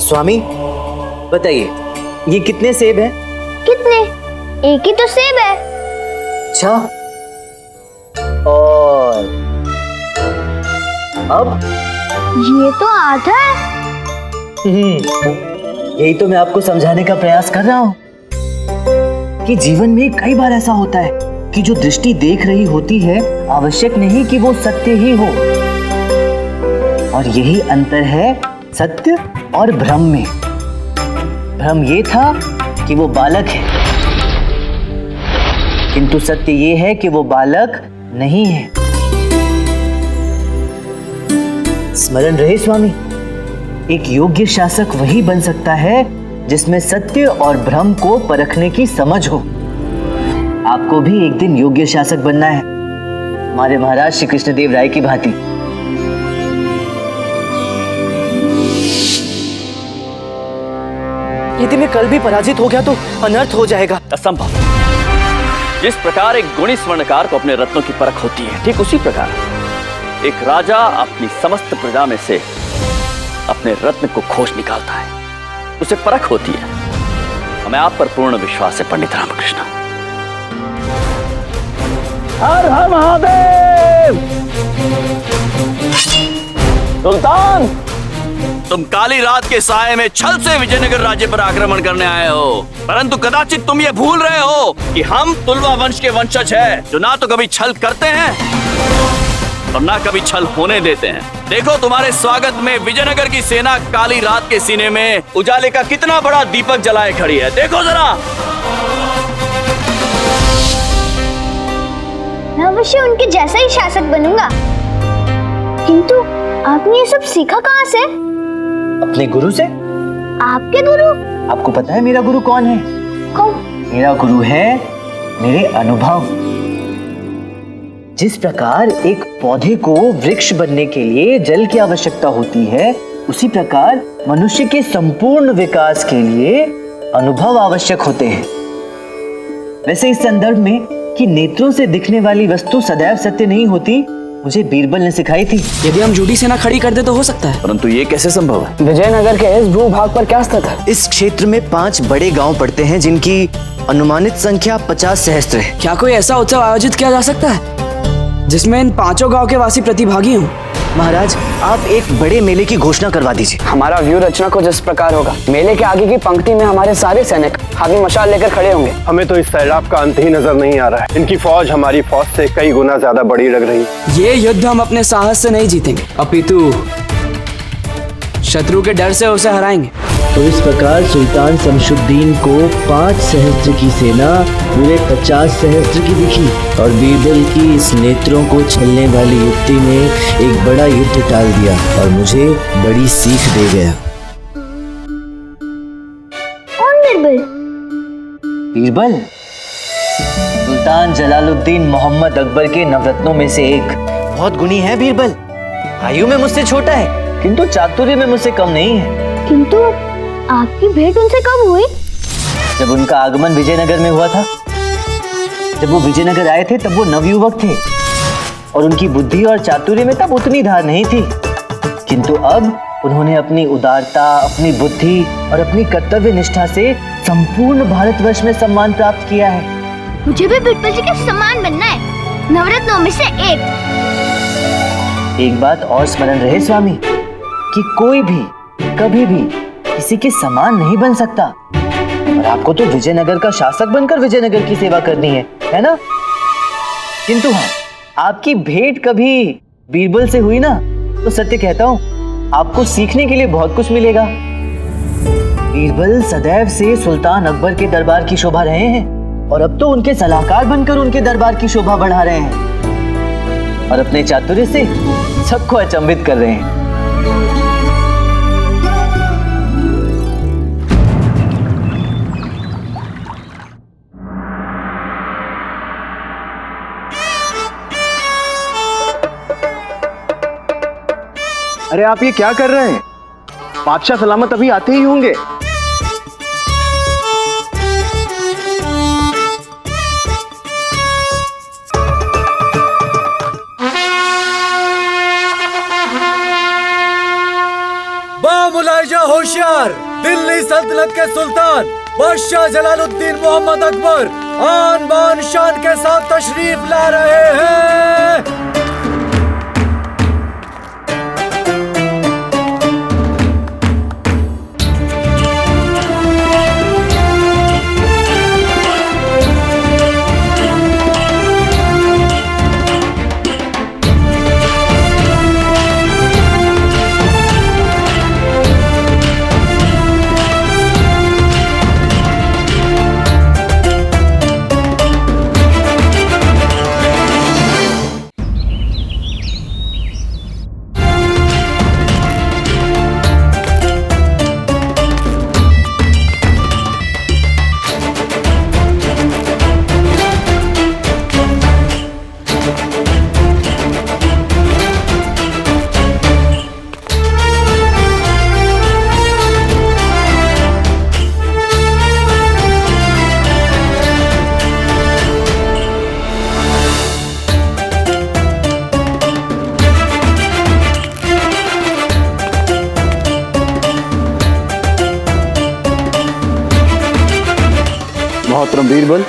स्वामी बताइए, ये कितने सेब हैं? कितने? एक ही तो सेब है। अच्छा, और अब ये तो आधा है। यही तो मैं आपको समझाने का प्रयास कर रहा हूँ कि जीवन में कई बार ऐसा होता है कि जो दृष्टि देख रही होती है आवश्यक नहीं कि वो सत्य ही हो, और यही अंतर है सत्य और भ्रम में। भ्रम ये था कि वो बालक है, किंतु सत्य ये है कि वो बालक नहीं है। स्मरण रहे स्वामी, एक योग्य शासक वही बन सकता है जिसमें सत्य और भ्रम को परखने की समझ हो। आपको भी एक दिन योग्य शासक बनना है, हमारे महाराज श्री कृष्णदेव राय की भांति। यदि मैं कल भी पराजित हो गया तो अनर्थ हो जाएगा। असंभव। जिस प्रकार एक गुणी स्वर्णकार को अपने रत्नों की परख होती है, ठीक उसी प्रकार एक राजा अपनी समस्त प्रजा में से अपने रत्न को खोज निकालता है, उसे परख होती है। हमें आप पर पूर्ण विश्वास है पंडित रामकृष्ण। हर हर महादेव। सुल्तान, तुम काली रात के साये में छल से विजयनगर राज्य पर आक्रमण करने आए हो, परंतु कदाचित तुम ये भूल रहे हो कि हम तुलवा वंश के वंशज हैं, जो ना तो कभी छल करते हैं और ना कभी छल होने देते हैं। देखो, तुम्हारे स्वागत में विजयनगर की सेना काली रात के सीने में उजाले का कितना बड़ा दीपक जलाए खड़ी है। देखो जरा। मैं अवश्य उनके जैसा ही शासक बनूंगा। किंतु आपने ये सब सीखा कहाँ से? अपने गुरु से। आपके गुरु? आपको पता है मेरा गुरु कौन है? कौन? मेरा गुरु है मेरे अनुभव। जिस प्रकार एक पौधे को वृक्ष बनने के लिए जल की आवश्यकता होती है, उसी प्रकार मनुष्य के संपूर्ण विकास के लिए अनुभव आवश्यक होते हैं। वैसे इस संदर्भ में कि नेत्रों से दिखने वाली वस्तु सदैव सत्य नहीं होती, मुझे बीरबल ने सिखाई थी। यदि हम झूठी सेना खड़ी कर दे तो हो सकता है, परंतु ये कैसे संभव है? विजयनगर के इस भूभाग पर क्या स्थित है? इस क्षेत्र में 5 बड़े गांव पड़ते हैं, जिनकी अनुमानित संख्या 50 सहस्त्र है। क्या कोई ऐसा उत्सव आयोजित किया जा सकता है जिसमें इन 5 गांव के वासी प्रतिभागी हों? महाराज, आप एक बड़े मेले की घोषणा करवा दीजिए। हमारा व्यू रचना को जिस प्रकार होगा, मेले के आगे की पंक्ति में हमारे सारे सैनिक आगे मशाल लेकर खड़े होंगे। हमें तो इस सैलाब का अंत ही नजर नहीं आ रहा है। इनकी फौज हमारी फौज से कई गुना ज्यादा बड़ी लग रही है। ये युद्ध हम अपने साहस से नहीं जीतेंगे, अपितु शत्रु के डर से उसे हराएंगे। तो इस प्रकार सुल्तान शमशुद्दीन को 5 सहस्त्र की सेना पूरे 50 सहस्त्र की दिखी, और बीरबल की इस नेत्रों को छलने वाली युक्ति ने एक बड़ा युद्ध टाल दिया और मुझे बड़ी सीख दे गया। कौन बीरबल? बीरबल सुल्तान जलालुद्दीन मोहम्मद अकबर के नवरत्नों में से एक। बहुत गुणी है बीरबल। आयु में मुझसे छोटा है, किंतु चातुर्य में मुझसे कम नहीं है। किंतु आपकी भेंट उनसे कब हुई? जब उनका आगमन विजयनगर में हुआ था। जब वो विजयनगर आए थे तब वो नवयुवक थे, और उनकी बुद्धि और चातुर्य में तब उतनी धार नहीं थी। किंतु अब उन्होंने अपनी उदारता, अपनी बुद्धि और अपनी कर्तव्य निष्ठा से संपूर्ण भारतवर्ष में सम्मान प्राप्त किया है। मुझे भी बीरबल जी के समान बनना है, नवरत्नों में से एक। एक बात और स्मरण रहे स्वामी, कि कोई भी कभी भी किसी के समान नहीं बन सकता, और आपको तो विजयनगर का शासक बनकर विजयनगर की सेवा करनी है ना? किंतु हाँ, आपकी भेंट कभी बीरबल से हुई ना, तो सत्य कहता हूँ आपको सीखने के लिए बहुत कुछ मिलेगा। बीरबल सदैव से सुल्तान अकबर के दरबार की शोभा रहे हैं, और अब तो उनके सलाहकार बनकर उनके दरबार की शोभा बढ़ा रहे हैं, और अपने चातुर्य से सबको अचंभित कर रहे हैं। अरे आप ये क्या कर रहे हैं? बादशाह सलामत अभी आते ही होंगे। बामुलाई ख्वाजा होशियार दिल्ली सल्तनत के सुल्तान बादशाह जलालुद्दीन मोहम्मद अकबर आन बान शान के साथ तशरीफ ला रहे हैं। मोहतरम बीरबल,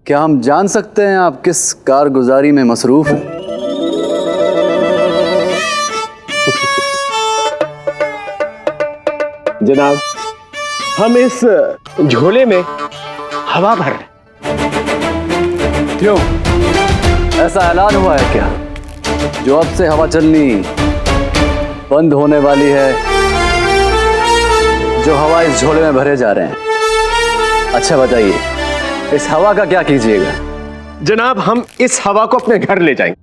क्या हम जान सकते हैं आप किस कारगुजारी में मसरूफ हैं? जनाब, हम इस झोले में हवा भर रहे। क्यों, ऐसा ऐलान हुआ है क्या जो अब से हवा चलनी बंद होने वाली है, जो हवा इस झोले में भरे जा रहे हैं? अच्छा बताइए, इस हवा का क्या कीजिएगा? जनाब, हम इस हवा को अपने घर ले जाएंगे।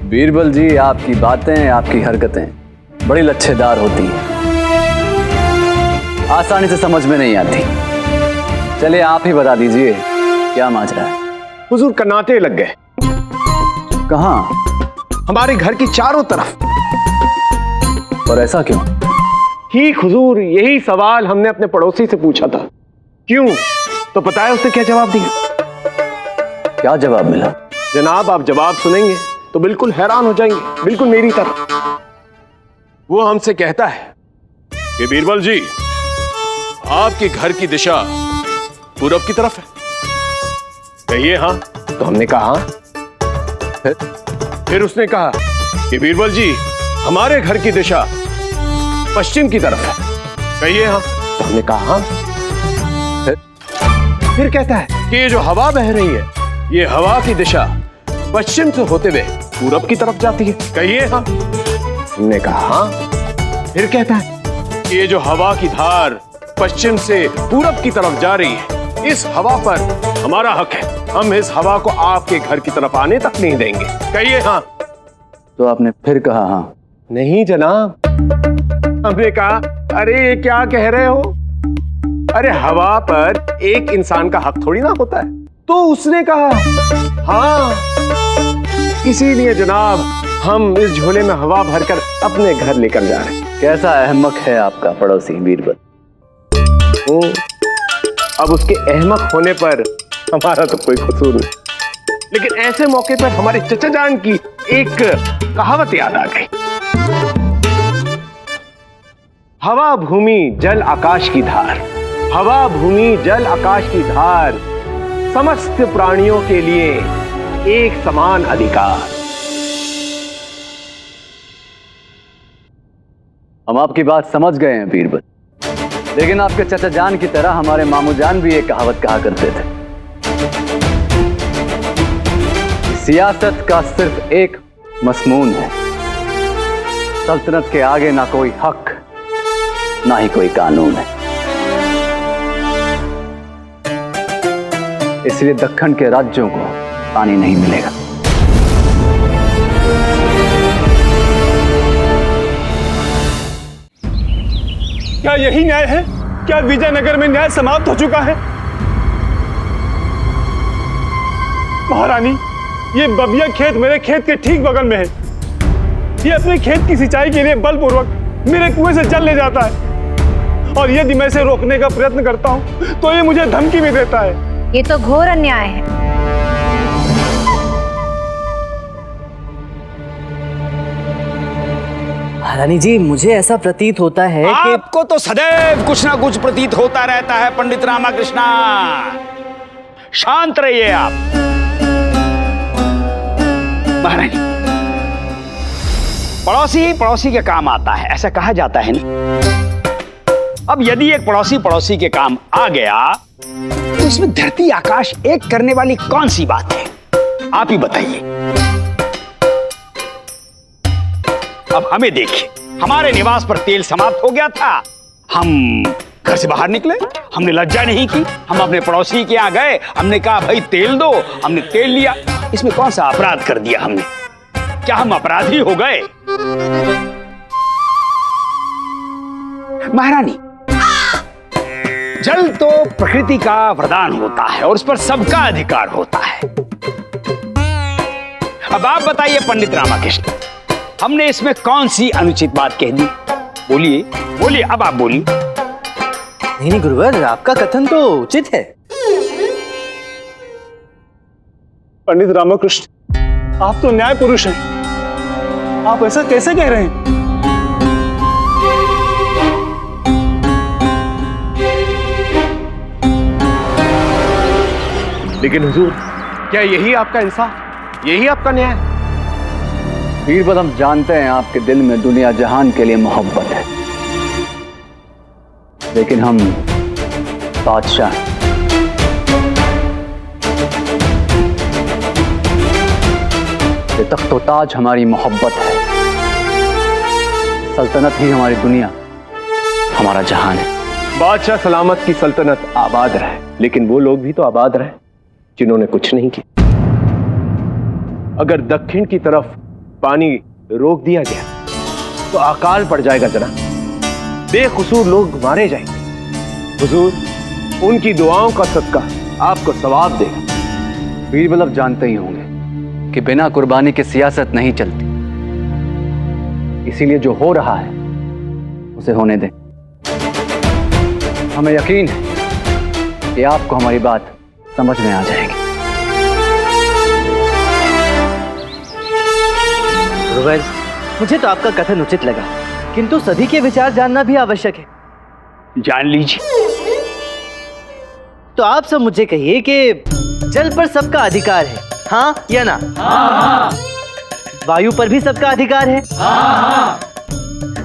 बीरबल जी, आपकी बातें, आपकी हरकतें बड़ी लच्छेदार होती हैं, आसानी से समझ में नहीं आती। चलिए आप ही बता दीजिए, क्या माजरा है? हुजूर, कनाटे लग गए। कहाँ? हमारे घर की चारों तरफ। और ऐसा क्यों? ठीक हुजूर, यही सवाल हमने अपने पड़ोसी से पूछा था। क्यों? तो पता है उसने क्या जवाब दिया? क्या जवाब मिला? जनाब, आप जवाब सुनेंगे तो बिल्कुल हैरान हो जाएंगे, बिल्कुल मेरी तरह। वो हमसे कहता है कि बीरबल जी, आपके घर की दिशा पूरब की तरफ है। कहिए हाँ। तो हमने कहा हाँ। फिर उसने कहा कि बीरबल जी, हमारे घर की दिशा पश्चिम की तरफ है। कहिए हाँ। तो हमने कहा हाँ। फिर कहता है कि ये जो हवा बह रही है, ये हवा की दिशा पश्चिम से होते हुए पूरब की तरफ जाती है। कहिए हाँ। हमने कहा हाँ। फिर कहता है कि ये जो हवा की धार पश्चिम से पूरब की तरफ जा रही है, इस हवा पर हमारा हक है। हम इस हवा को आपके घर की तरफ आने तक नहीं देंगे। कहिए हाँ। तो आपने फिर कहा हाँ? नहीं जनाब, हमने कहा अरे ये क्या कह रहे हो, अरे हवा पर एक इंसान का हक थोड़ी ना होता है। तो उसने कहा हाँ। इसीलिए जनाब, हम इस झोले में हवा भरकर अपने घर लेकर जा रहे हैं। कैसा अहमक है आपका पड़ोसी बीरबल। अब उसके अहमक होने पर हमारा तो कोई कसूर नहीं, लेकिन ऐसे मौके पर हमारे चचा जान की एक कहावत याद आ गई। हवा भूमि जल आकाश की धार, हवा भूमि जल आकाश की धार, समस्त प्राणियों के लिए एक समान अधिकार। हम आपकी बात समझ गए हैं बीरबल, लेकिन आपके चचा जान की तरह हमारे मामू जान भी एक कहावत कहा करते थे, सियासत का सिर्फ एक मस्मून है, सल्तनत के आगे ना कोई हक ना ही कोई कानून है। इसलिए दक्कन के राज्यों को पानी नहीं मिलेगा। क्या यही न्याय है? क्या विजयनगर में न्याय समाप्त हो चुका है? महारानी, ये बबिया खेत मेरे खेत के ठीक बगल में है। ये अपने खेत की सिंचाई के लिए बलपूर्वक मेरे कुएं से जल ले जाता है, और यदि मैं इसे रोकने का प्रयत्न करता हूं तो ये मुझे धमकी भी देता है। ये तो घोर अन्याय है। महारानी जी, मुझे ऐसा प्रतीत होता है कि आपको तो सदैव कुछ ना कुछ प्रतीत होता रहता है पंडित रामाकृष्णा। शांत रहिए आप। महारानी, पड़ोसी पड़ोसी के काम आता है, ऐसा कहा जाता है ना। अब यदि एक पड़ोसी पड़ोसी के काम आ गया तो इसमें धरती आकाश एक करने वाली कौन सी बात है? आप ही बताइए। अब हमें देखिए, हमारे निवास पर तेल समाप्त हो गया था, हम घर से बाहर निकले, हमने लज्जा नहीं की, हम अपने पड़ोसी के यहाँ गए, हमने कहा भाई तेल दो, हमने तेल लिया। इसमें कौन सा अपराध कर दिया हमने? क्या हम अपराधी हो गए? महारानी, जल तो प्रकृति का वरदान होता है और उस पर सबका अधिकार होता है। अब आप बताइए पंडित रामाकृष्ण, हमने इसमें कौन सी अनुचित बात कह दी? बोलिए बोलिए, अब आप बोलिए। नहीं गुरुवर, आपका कथन तो उचित है। पंडित रामाकृष्ण, आप तो न्याय पुरुष हैं, आप ऐसा कैसे कह रहे हैं? लेकिन हुजूर, क्या यही आपका इंसाफ, यही आपका न्याय? बीरबल, हम जानते हैं आपके दिल में दुनिया जहान के लिए मोहब्बत है, लेकिन हम बादशाह हैं। ये तख्तो ताज हमारी मोहब्बत है, सल्तनत ही हमारी दुनिया, हमारा जहान है। बादशाह सलामत की सल्तनत आबाद रहे, लेकिन वो लोग भी तो आबाद रहे जिन्होंने कुछ नहीं किया। अगर दक्षिण की तरफ पानी रोक दिया गया तो अकाल पड़ जाएगा जनाब, बेकसूर लोग मारे जाएंगे। हुजूर, उनकी दुआओं का सदका आपको सवाब देगा। बीरबल, अब जानते ही होंगे कि बिना कुर्बानी के सियासत नहीं चलती, इसीलिए जो हो रहा है उसे होने दें। हमें यकीन है कि आपको हमारी बात समझ में आ जाएगी। गुरुवर, मुझे तो आपका कथन उचित लगा, किंतु सभी के विचार जानना भी आवश्यक है। जान लीजिए। तो आप सब मुझे कहिए कि जल पर सबका अधिकार है, हाँ या ना? हाँ। वायु पर भी सबका अधिकार है? हाँ।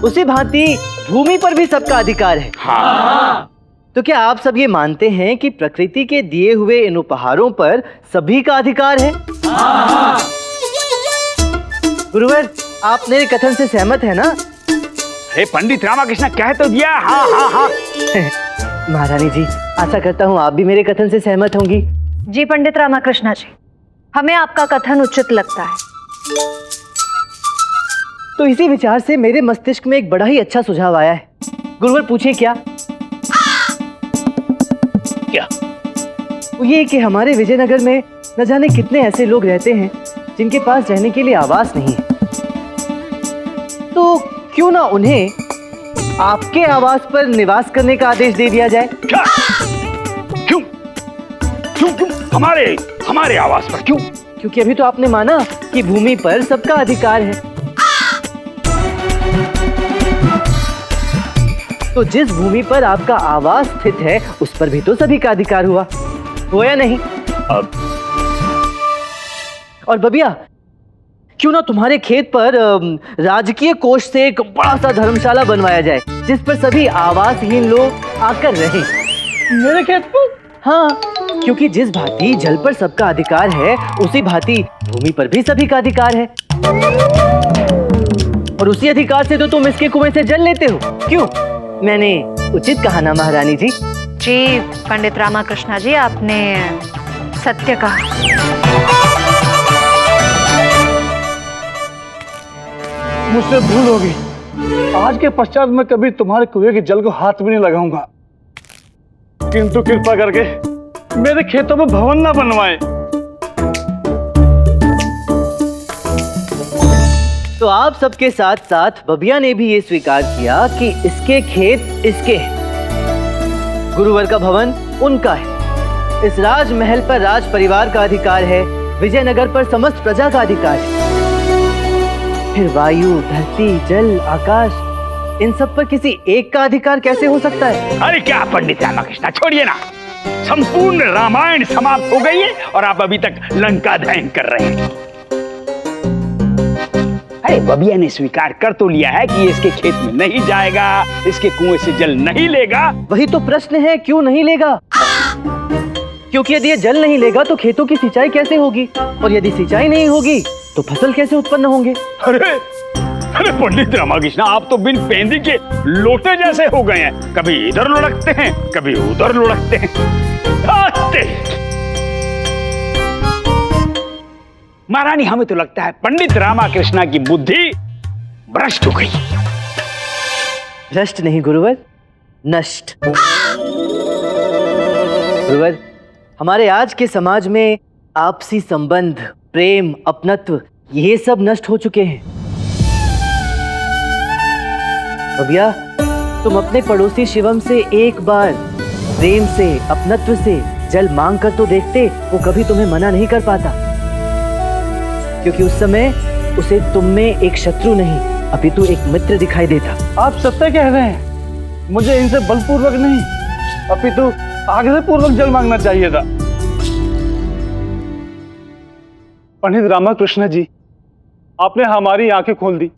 उसी भांति भूमि पर भी सबका अधिकार है? हाँ। तो क्या आप सब ये मानते हैं कि प्रकृति के दिए हुए इन उपहारों पर सभी का अधिकार है? हाँ। गुरुवर, आप मेरे कथन से सहमत है ना? हे पंडित रामाकृष्ण, कह तो दिया हाँ हाँ हाँ। महारानी जी, आशा करता हूँ आप भी मेरे कथन से सहमत होंगी। जी पंडित रामाकृष्ण जी, हमें आपका कथन उचित लगता है। तो इसी विचार से मेरे मस्तिष्क में एक बड़ा ही अच्छा सुझाव आया है। गुरुवर, पूछिए क्या? क्या? वो ये कि हमारे विजयनगर में न जाने कितने ऐसे लोग रहते हैं जिनके पास रहने के लिए आवास नहीं है। तो क्यों ना उन्हें आपके आवास पर निवास करने का आदेश दे दिया जाए? क्या? क्यों? क्यों क्यों? हमारे आवास पर क्यों? क्योंकि अभी तो आपने माना कि भूमि पर सबका अधिकार है। तो जिस भूमि पर आपका आवास स्थित है उस पर भी तो सभी का अधिकार हुआ या नहीं? अब और बबिया, क्यों ना तुम्हारे खेत पर राजकीय कोष से एक बड़ा सा धर्मशाला बनवाया जाए जिस पर सभी आवासहीन लोग आकर रहें। मेरे खेत पर? हाँ, क्योंकि जिस भांति जल पर सबका अधिकार है उसी भांति भूमि पर भी सभी का अधिकार है, और उसी अधिकार से तो तुम इसके कुएं से जल लेते हो। क्यों? मैंने उचित कहा ना महारानी जी? जी पंडित रामाकृष्ण जी, आपने सत्य कहा। मुझसे भूल हो गई। आज के पश्चात मैं कभी तुम्हारे कुएं के जल को हाथ भी नहीं लगाऊंगा, किंतु कृपा करके मेरे खेतों में भवन ना बनवाएं। तो आप सबके साथ साथ बबिया ने भी ये स्वीकार किया कि इसके खेत इसके हैं, गुरुवर का भवन उनका है, इस राजमहल पर राज परिवार का अधिकार है, विजयनगर पर समस्त प्रजा का अधिकार है। फिर वायु, धरती, जल, आकाश, इन सब पर किसी एक का अधिकार कैसे हो सकता है? अरे क्या पंडित रामाकृष्ण, छोड़िए ना। संपूर्ण रामायण समाप्त हो गई है और आप अभी तक लंका दहन कर रहे हैं। अरे बबिया ने स्वीकार कर तो लिया है कि इसके खेत में नहीं जाएगा, इसके कुएं से जल नहीं लेगा। वही तो प्रश्न है, क्यों नहीं लेगा? क्योंकि यदि ये जल नहीं लेगा तो खेतों की सिंचाई कैसे होगी, और यदि सिंचाई नहीं होगी तो फसल कैसे उत्पन्न होंगे? अरे पंडित रामाकृष्ण, आप तो बिन पेंदी के लोटे जैसे हो गए हैं। कभी इधर लुढ़कते हैं, कभी उधर लुढ़कते हैं। महारानी, हमें तो लगता है पंडित रामाकृष्ण की बुद्धि भ्रष्ट हो गई। भ्रष्ट नहीं गुरुवर, नष्ट। गुरुवर, हमारे आज के समाज में आपसी संबंध, प्रेम, अपनत्व, ये सब नष्ट हो चुके हैं। भैया, तुम अपने पड़ोसी शिवम से एक बार प्रेम से, अपनत्व से जल मांग कर तो देखते, वो कभी तुम्हें मना नहीं कर पाता, क्योंकि उस समय उसे तुम में एक शत्रु नहीं अपितु एक मित्र दिखाई देता। आप सत्य कह रहे हैं, मुझे इनसे बलपूर्वक नहीं अपितु आग्रह पूर्वक जल मांगना चाहिए था। पंडित रामाकृष्ण जी, आपने हमारी आंखें खोल दी।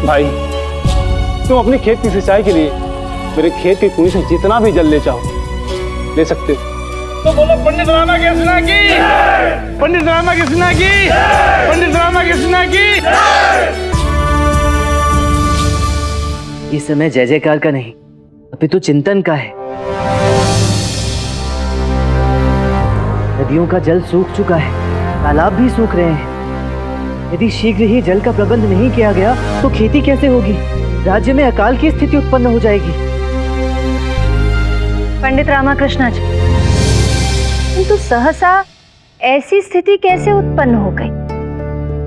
भाई, तुम अपने खेत की सिंचाई के लिए मेरे खेत के कुएं से जितना भी जल ले चाहो ले सकते हो। तो बोलो पंडित रामाकृष्ण की, पंडित रामाकृष्ण की, पंडित रामाकृष्ण की। ये समय जय जयकार का नहीं अपितु चिंतन का है। नदियों का जल सूख चुका है, तालाब भी सूख रहे हैं। यदि शीघ्र ही जल का प्रबंध नहीं किया गया तो खेती कैसे होगी? राज्य में अकाल की स्थिति उत्पन्न हो जाएगी। पंडित रामाकृष्ण जी, किंतु सहसा ऐसी स्थिति कैसे उत्पन्न हो गई?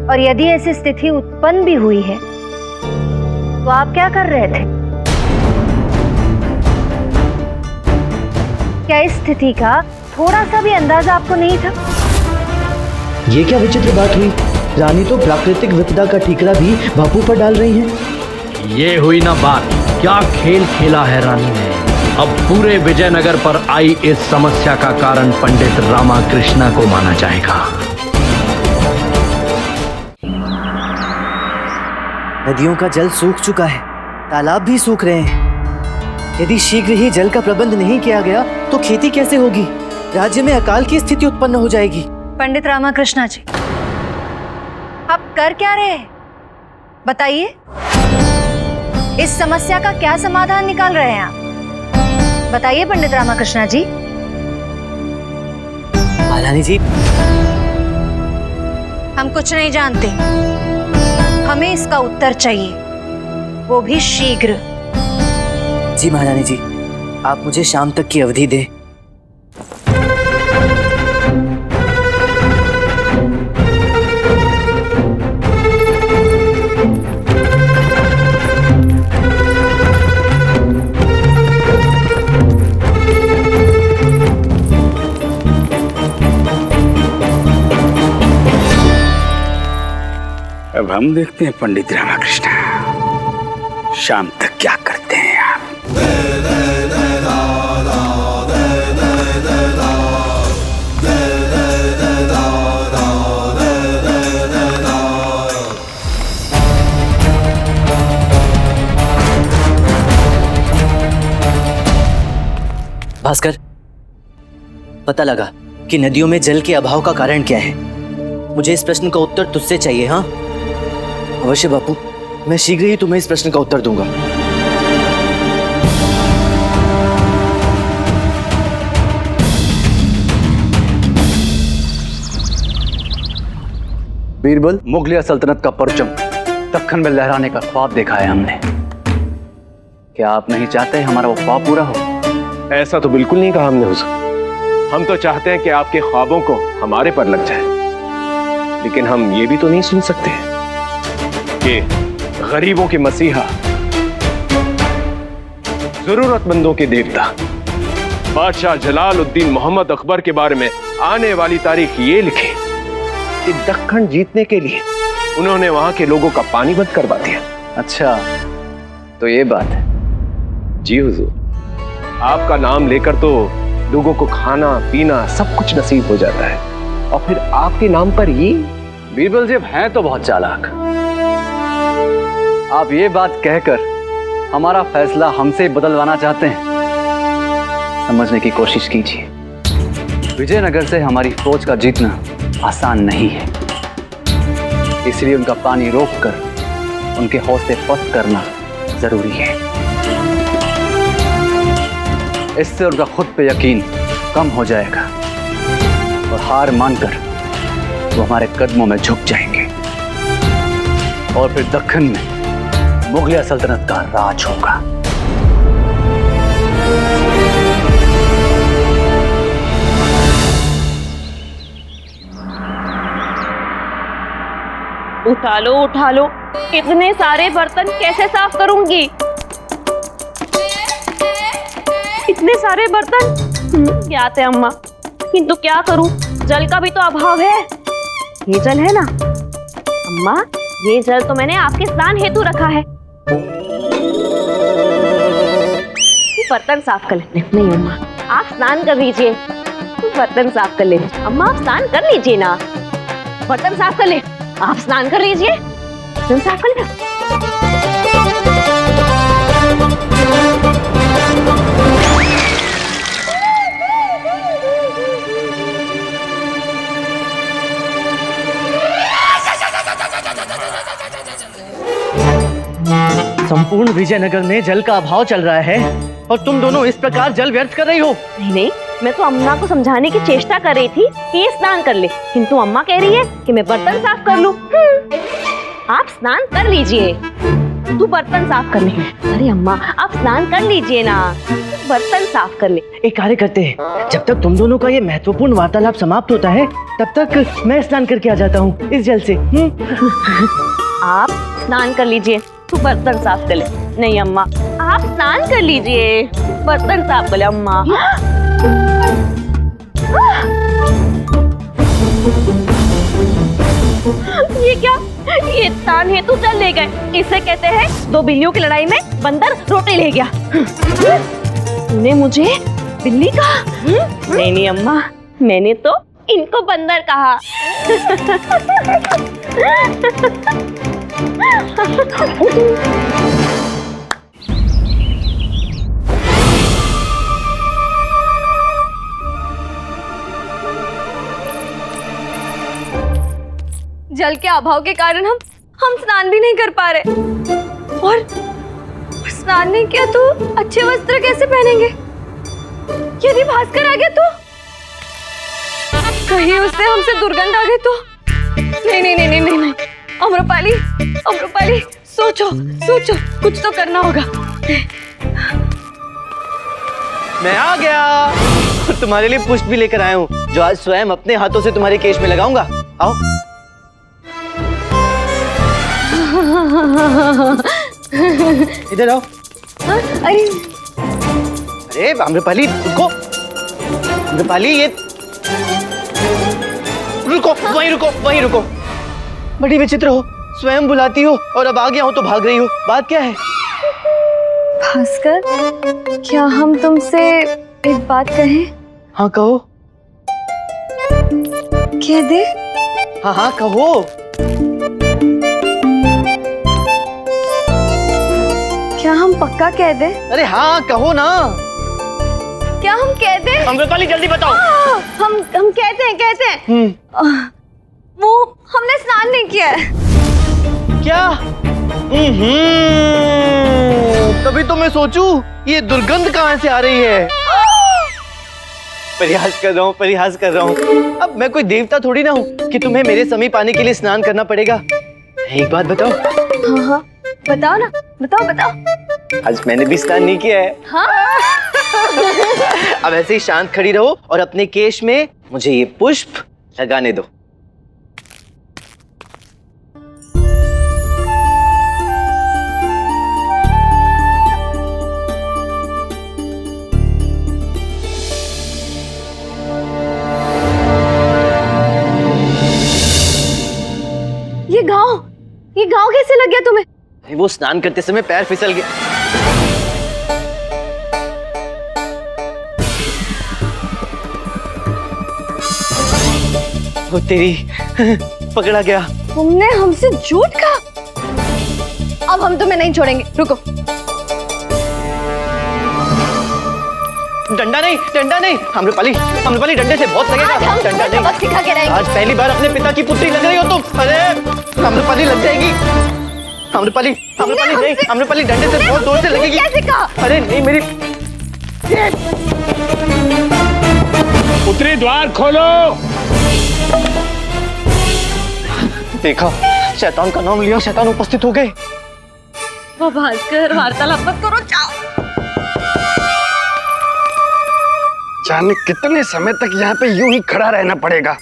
और यदि ऐसी स्थिति उत्पन्न भी हुई है तो आप क्या कर रहे थे? क्या इस स्थिति का थोड़ा सा भी अंदाजा आपको नहीं था? ये क्या विचित्र बात हुई? रानी तो प्राकृतिक विपदा का ठीकरा भी बापू पर डाल रही हैं। ये हुई ना बात, क्या खेल खेला है रानी ने। अब पूरे विजयनगर पर आई इस समस्या का कारण पंडित रामाकृष्ण को माना जाएगा। नदियों का जल सूख चुका है, तालाब भी सूख रहे हैं। यदि शीघ्र ही जल का प्रबंध नहीं किया गया तो खेती कैसे होगी? राज्य में अकाल की स्थिति उत्पन्न हो जाएगी। पंडित रामाकृष्ण जी, आप कर क्या रहे हैं? बताइए, इस समस्या का क्या समाधान निकाल रहे हैं आप? बताइए पंडित रामाकृष्ण जी। महारानी जी, हम कुछ नहीं जानते, हमें इसका उत्तर चाहिए, वो भी शीघ्र। जी महारानी जी, आप मुझे शाम तक की अवधि दें। अब हम देखते हैं पंडित रामाकृष्ण शाम तक क्या करते हैं आप। भास्कर, पता लगा कि नदियों में जल के अभाव का कारण क्या है। मुझे इस प्रश्न का उत्तर तुझसे चाहिए। हाँ अवश्य बापू, मैं शीघ्र ही तुम्हें इस प्रश्न का उत्तर दूंगा। बीरबल, मुगलिया सल्तनत का परचम दक्कन में लहराने का ख्वाब देखा है हमने। क्या आप नहीं चाहते हमारा वो ख्वाब पूरा हो? ऐसा तो बिल्कुल नहीं कहा हमने हुजूर। हम तो चाहते हैं कि आपके ख्वाबों को हमारे पर लग जाए, लेकिन हम ये भी तो नहीं सुन सकते कि गरीबों के मसीहा, जरूरतमंदों के देवता बादशाह जलालुद्दीन मोहम्मद अकबर के बारे में आने वाली तारीख ये लिखे कि दक्कन जीतने के लिए उन्होंने वहां के लोगों का पानी बंद करवा दिया। अच्छा, तो ये बात है। जी हुजूर, आपका नाम लेकर तो लोगों को खाना पीना सब कुछ नसीब हो जाता है, और फिर आपके नाम पर ये। बीरबल जी हैं तो बहुत चालाक। आप ये बात कहकर हमारा फैसला हमसे बदलवाना चाहते हैं। समझने की कोशिश कीजिए, विजयनगर से हमारी फौज का जीतना आसान नहीं है, इसलिए उनका पानी रोककर उनके हौसले पस्त करना जरूरी है। इससे उनका खुद पे यकीन कम हो जाएगा और हार मानकर वो हमारे कदमों में झुक जाएंगे, और फिर दक्कन में मुगलिया सल्तनत का राज होगा। उठा लो, इतने सारे बर्तन कैसे साफ करूंगी? इतने सारे बर्तन ज्ञात है अम्मा, किंतु क्या करूं, जल का भी तो अभाव है। ये जल है ना अम्मा, ये जल तो मैंने आपके स्नान हेतु रखा है। बर्तन साफ कर लेने। नहीं अम्मा, आप स्नान कर लीजिए, बर्तन साफ कर लेने। अम्मा आप स्नान कर लीजिए ना, बर्तन साफ कर ले। आप स्नान कर लीजिए, बर्तन साफ कर लेना। संपूर्ण विजयनगर में जल का अभाव चल रहा है और तुम दोनों इस प्रकार जल व्यर्थ कर रही हो। नहीं, मैं तो अम्मा को समझाने की चेष्टा कर रही थी कि ये स्नान कर ले, किंतु अम्मा कह रही है कि मैं बर्तन साफ कर लूं। आप स्नान कर लीजिए, तू बर्तन साफ कर ले। अरे अम्मा आप स्नान कर लीजिए ना, बर्तन साफ कर ले। एक कार्य करते हैं, जब तक तुम दोनों का ये महत्वपूर्ण वार्तालाप समाप्त होता है तब तक मैं स्नान करके आ जाता हूँ इस जल से। आप स्नान कर लीजिए, तू बर्तन साफ कर ले। नहीं अम्मा, आप स्नान कर लीजिए, बर्तन साफ कर ले। अम्मा ये क्या, ये स्नान हेतु जल ले गए। इसे कहते हैं दो बिल्लियों की लड़ाई में बंदर रोटी ले गया। तूने मुझे बिल्ली कहा? नहीं नहीं अम्मा, मैंने तो इनको बंदर कहा। जल के अभाव के कारण हम स्नान भी नहीं कर पा रहे, और स्नान नहीं किया तो अच्छे वस्त्र कैसे पहनेंगे? यदि भास्कर आ गया तो, कहीं उससे हमसे दुर्गंध आ गई तो? नहीं नहीं नहीं नहीं नहीं, नहीं। अम्रपाली, अम्रपाली सोचो सोचो, कुछ तो करना होगा। मैं आ गया, तुम्हारे लिए पुष्प भी लेकर आया हूँ जो आज स्वयं अपने हाथों से तुम्हारे केश में लगाऊंगा। आओ। इधर आओ। अरे अरे आम्रपाली रुको, आम्रपाली ये रुको, वहीं रुको, वहीं रुको। बड़ी विचित्र हो, स्वयं बुलाती हो और अब आ गया हूं तो भाग रही हो, बात क्या है? भास्कर, क्या हम तुमसे एक बात कहें? हाँ कहो। कह दे? हाँ हाँ कहो। क्या हम पक्का कह दे? अरे हाँ कहो ना। क्या हम कह दे? अम्रपाली जल्दी बताओ। हम कहते हैं। वो हमने स्नान नहीं किया है। क्या? तभी तो मैं सोचूं ये दुर्गंध कहाँ से आ रही है। प्रयास कर रहा हूँ, प्रयास कर रहा हूँ। अब मैं कोई देवता थोड़ी ना हूँ कि तुम्हें मेरे समीप आने के लिए स्नान करना पड़ेगा। एक बात बताओ। हाँ हाँ बताओ ना, बताओ बताओ। आज मैंने भी स्नान नहीं किया है। हाँ? अब ऐसे ही शांत खड़ी रहो और अपने केश में मुझे ये पुष्प लगाने दो। ये गांव वो स्नान करते समय पैर फिसल गया। वो तेरी पकड़ा गया। तुमने हमसे झूठ कहा। अब हम तुम्हें नहीं छोड़ेंगे, रुको। डंडा नहीं अम्रपाली डंडे से बहुत लगेगा। डंडा नहीं, सबक सिखा के रहेंगे। आज पहली बार अपने पिता की पुत्री लग रही हो तुम। अरे अम्रपाली लग जाएगी। अम्रपाली नहीं, अम्रपाली डंडे से बहुत जोर से लगेगी। कैसे कहा? अरे नहीं मेरी। पुत्री द्वार खोलो। देखा, शैतान का नाम लिया, शैतान उपस्थित हो गए। वो भास्कर, वार्तालाप मत करो, जाओ। जाने कितने समय तक यहाँ पे यूं ही खड़ा रहना पड़ेगा।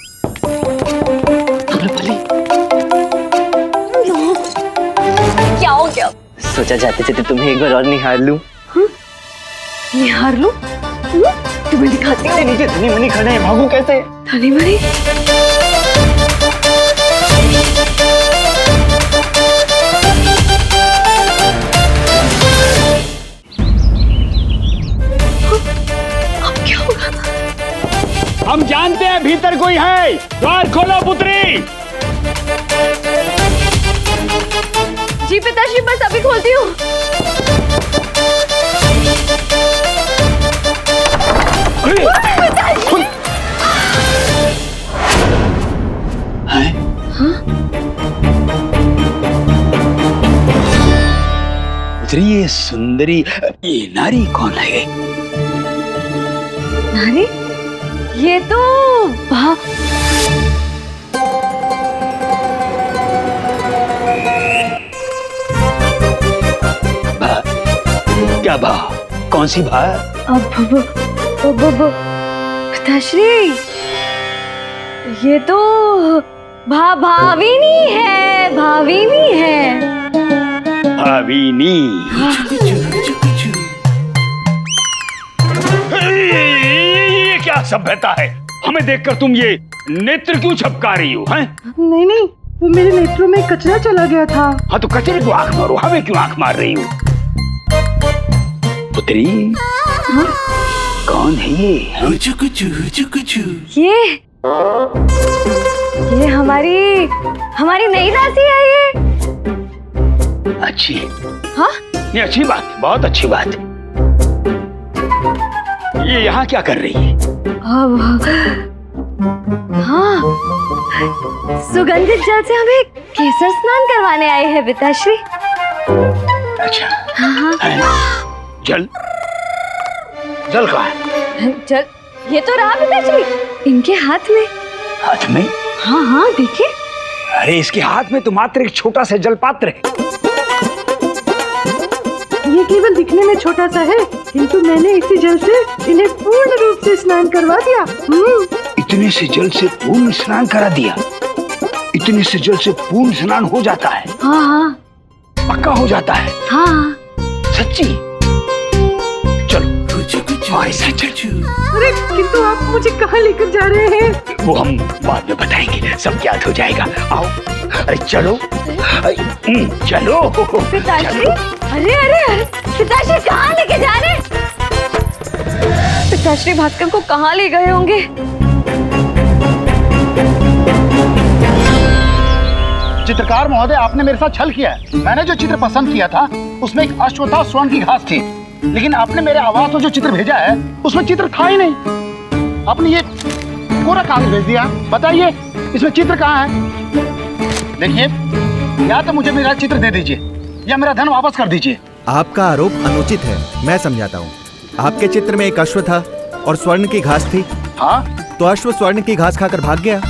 क्या हो गया? सोचा जाते जाते तुम्हें एक बार और निहार लूं। निहार लूं? तुम्हें दिखाती हूँ। नीचे धनी मनी खड़े हैं, भागू कैसे? धनी मनी? हम जानते हैं भीतर कोई है। द्वार खोलो पुत्री। जी पिताश्री, बस अभी खोलती हूँ। पुत्री, ये सुंदरी, ये नारी कौन है? नारी? ये तो क्या भा? कौन सी भा? पिताश्री, ये तो भाविनी है। भाविनी है। भाविनी? ये क्या सभ्यता है? हमें देखकर तुम ये नेत्र क्यों झपका रही हो? हैं? नहीं, वो मेरे नेत्रों में कचरा चला गया था। हाँ तो कचरे को आंख मारो, हमें क्यों आंख मार रही हो? पुत्री, कौन है ये? ये हमारी नई दासी है। ये अच्छी। हाँ? ये अच्छी बात है, बहुत अच्छी बात है। ये यहाँ क्या कर रही है? हाँ, सुगंधित जल से हमें केसर स्नान करवाने आए हैं पिताश्री। अच्छा। हाँ। जल कहाँ है? जल ये तो रहा पिताश्री, इनके हाथ में। हाथ में? हाँ, देखिए। अरे इसके हाथ में तो मात्र एक छोटा सा जल पात्र है। ये केवल दिखने में छोटा सा है, किंतु मैंने इसी जल से इन्हें पूर्ण रूप से स्नान करवा दिया। इतने से जल से पूर्ण स्नान करा दिया? इतने से जल से पूर्ण स्नान हो जाता है? हाँ। पक्का हो जाता है? हाँ। सच्ची? चलो। ऐसा चल। अरे किंतु आप मुझे कहाँ लेकर जा रहे हैं? वो हम बाद में बताएंगे, सब ज्ञात हो जाएगा। आओ। अरे चलो। चलो पिताश्री। अरे पिताश्री कहाँ लेके जा रहे? पिताश्री भास्कर को कहाँ ले गए होंगे? चित्रकार महोदय, आपने मेरे साथ छल किया है। मैंने जो चित्र पसंद किया था उसमें एक अश्वत्थ स्वर्ण की घास थी, लेकिन आपने मेरे आवास में जो चित्र भेजा है उसमें चित्र था ही नहीं। आपने ये कोरा कागज भेज दिया। बताइए इसमें चित्र कहाँ है? देखिए, या तो मुझे मेरा चित्र दे दीजिए या मेरा धन वापस कर दीजिए। आपका आरोप अनुचित है, मैं समझाता हूँ। आपके चित्र में एक अश्व था और स्वर्ण की घास थी। हाँ? तो अश्व स्वर्ण की घास खाकर भाग गया।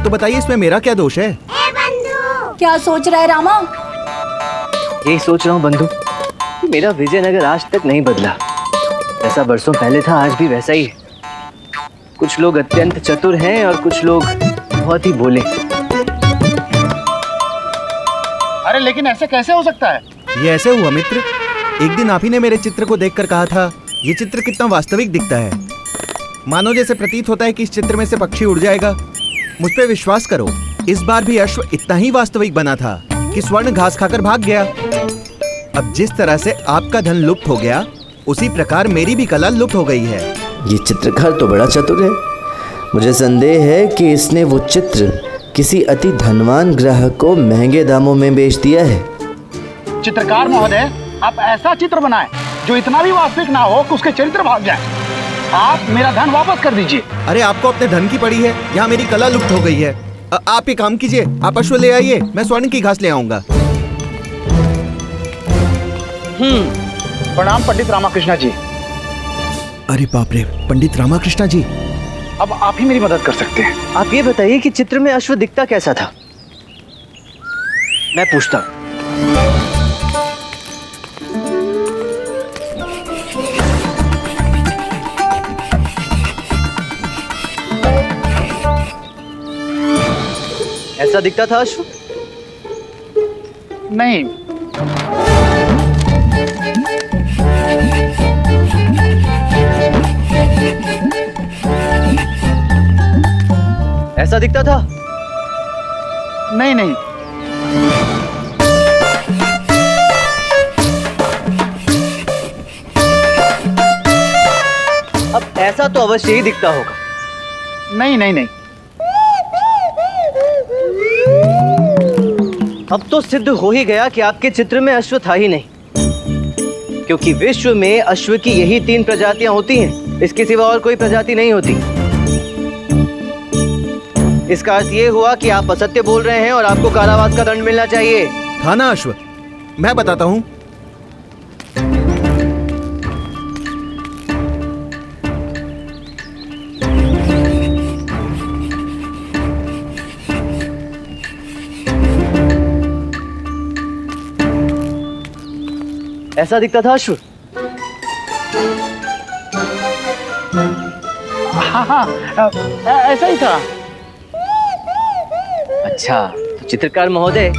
तो बताइए इसमें मेरा क्या दोष है? क्या सोच रहा है रामा? यही सोच रहा हूँ बंधु, मेरा विजयनगर आज तक नहीं बदला। जैसा बरसों पहले था आज भी वैसा ही है। कुछ लोग अत्यंत चतुर हैं और कुछ लोग बहुत ही भोले। अरे लेकिन ऐसे कैसे हो सकता है? ये ऐसे हुआ मित्र, एक दिन आप ही ने मेरे चित्र को देखकर कहा था ये चित्र कितना वास्तविक दिखता है। मानो जैसे प्रतीत होता है कि इस चित्र में से पक्षी उड़ जाएगा। मुझ पे विश्वास करो, इस बार भी अश्व इतना ही वास्तविक बना था। कि स्वर्ण घास खाकर भाग गया। अब जिस तरह से आपका धन लुप्त हो गया, उसी प्रकार मेरी भी कला लुप्त हो गई है। ये चित्रकार तो बड़ा चतुर है। मुझे संदेह है कि इसने वो चित्र किसी अति धनवान ग्राहक को महंगे दामों में बेच दिया है। चित्रकार महोदय, आप ऐसा चित्र बनाएं जो इतना भी वास्तविक ना हो कि उसके चरित्र भाग जाए। आप मेरा धन वापस कर दीजिए। अरे आपको अपने धन की पड़ी है, यहाँ मेरी कला लुप्त हो गई है। आप एक काम कीजिए, आप अश्व ले आइए, मैं स्वर्ण की घास ले आऊंगा। प्रणाम पंडित रामाकृष्णा जी। अरे बाप रे, पंडित रामाकृष्णा जी, अब आप ही मेरी मदद कर सकते हैं। आप ये बताइए कि चित्र में अश्व दिखता कैसा था? मैं पूछता हूं। ऐसा दिखता था अश्व? नहीं। ऐसा दिखता था? नहीं नहीं। अब ऐसा तो अवश्य ही दिखता होगा। नहीं नहीं नहीं। अब तो सिद्ध हो ही गया कि आपके चित्र में अश्व था ही नहीं, क्योंकि विश्व में अश्व की यही 3 प्रजातियां होती हैं, इसके सिवा और कोई प्रजाति नहीं होती। इसका अर्थ ये हुआ कि आप असत्य बोल रहे हैं और आपको कारावास का दंड मिलना चाहिए। था ना अश्व? मैं बताता हूँ। ऐसा दिखता था अश्व? हाँ, ऐसा ही था। अच्छा, तो चित्रकार महोदय,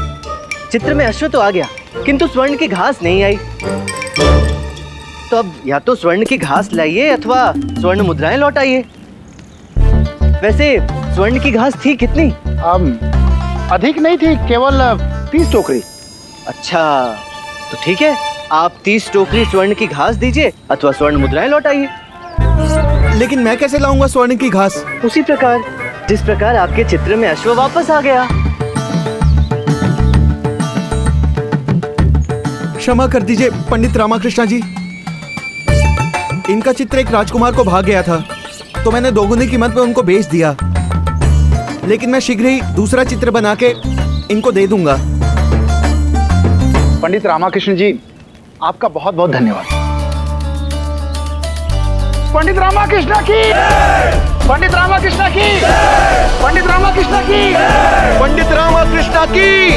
चित्र में अश्व तो आ गया, किंतु स्वर्ण की घास नहीं आई। तो अब या तो स्वर्ण की घास लाइए अथवा स्वर्ण मुद्राएं लौटाइए। वैसे स्वर्ण की घास थी कितनी? अधिक नहीं थी, केवल 30 टोकरी। अच्छा, तो ठीक है, आप 30 टोकरी स्वर्ण की घास दीजिए अथवा स्वर्ण मुद्राएं लौटाइए। लेकिन मैं कैसे लाऊंगा स्वर्ण की घास? उसी प्रकार जिस प्रकार आपके चित्र में अश्व वापस आ गया। क्षमा कर दीजिए पंडित रामाकृष्णा जी, इनका चित्र एक राजकुमार को भाग गया था, तो मैंने दोगुनी कीमत पे उनको बेच दिया। लेकिन मैं शीघ्र ही दूसरा चित्र बना के इनको दे दूंगा। पंडित रामाकृष्ण जी, आपका बहुत बहुत धन्यवाद। पंडित रामाकृष्ण की, पंडित रामाकृष्ण की, पंडित रामाकृष्ण की, पंडित रामाकृष्ण की,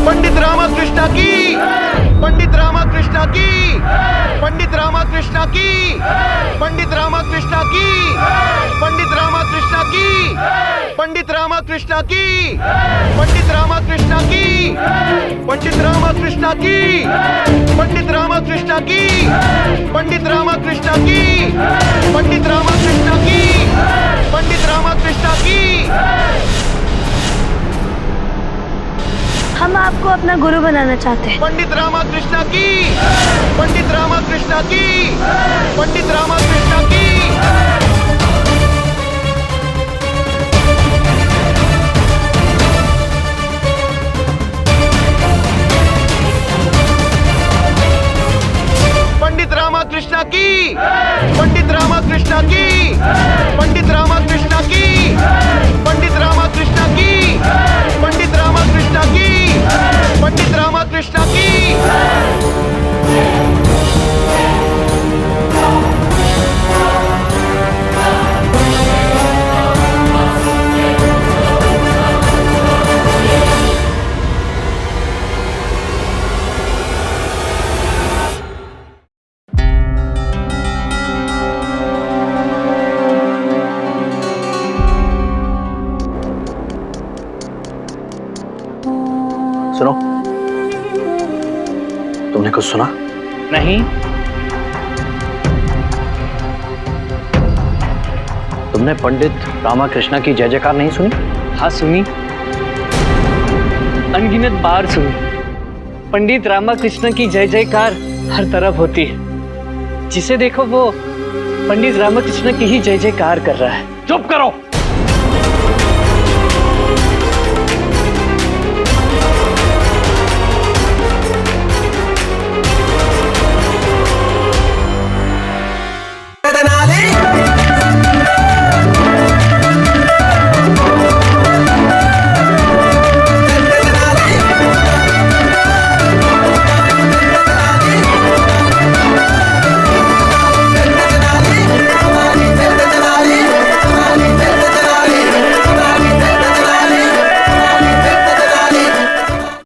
पंडित रामाकृष्ण की, पंडित रामाकृष्ण की, पंडित रामाकृष्ण की, पंडित रामाकृष्ण की, पंडित रामाकृष्ण की, पंडित रामाकृष्ण की, पंडित रामाकृष्ण की, पंडित रामाकृष्ण की, पंडित रामाकृष्ण की, पंडित रामाकृष्ण की, पंडित रामाकृष्ण की, पंडित रामाकृष्ण की। हम आपको अपना गुरु बनाना चाहते हैं। पंडित रामाकृष्ण की, पंडित रामाकृष्ण की, पंडित रामाकृष्ण की। पंडित रामाकृष्ण की, पंडित रामाकृष्ण की, पंडित रामाकृष्ण की, पंडित रामाकृष्ण की, पंडित रामाकृष्ण की, पंडित रामाकृष्ण की। सुनो, तुमने कुछ सुना? नहीं। तुमने पंडित रामाकृष्ण की जय जयकार नहीं सुनी? हाँ सुनी। अनगिनत बार सुनी। पंडित रामाकृष्ण की जय जयकार हर तरफ होती है। जिसे देखो वो पंडित रामाकृष्ण की ही जय जयकार कर रहा है। चुप करो।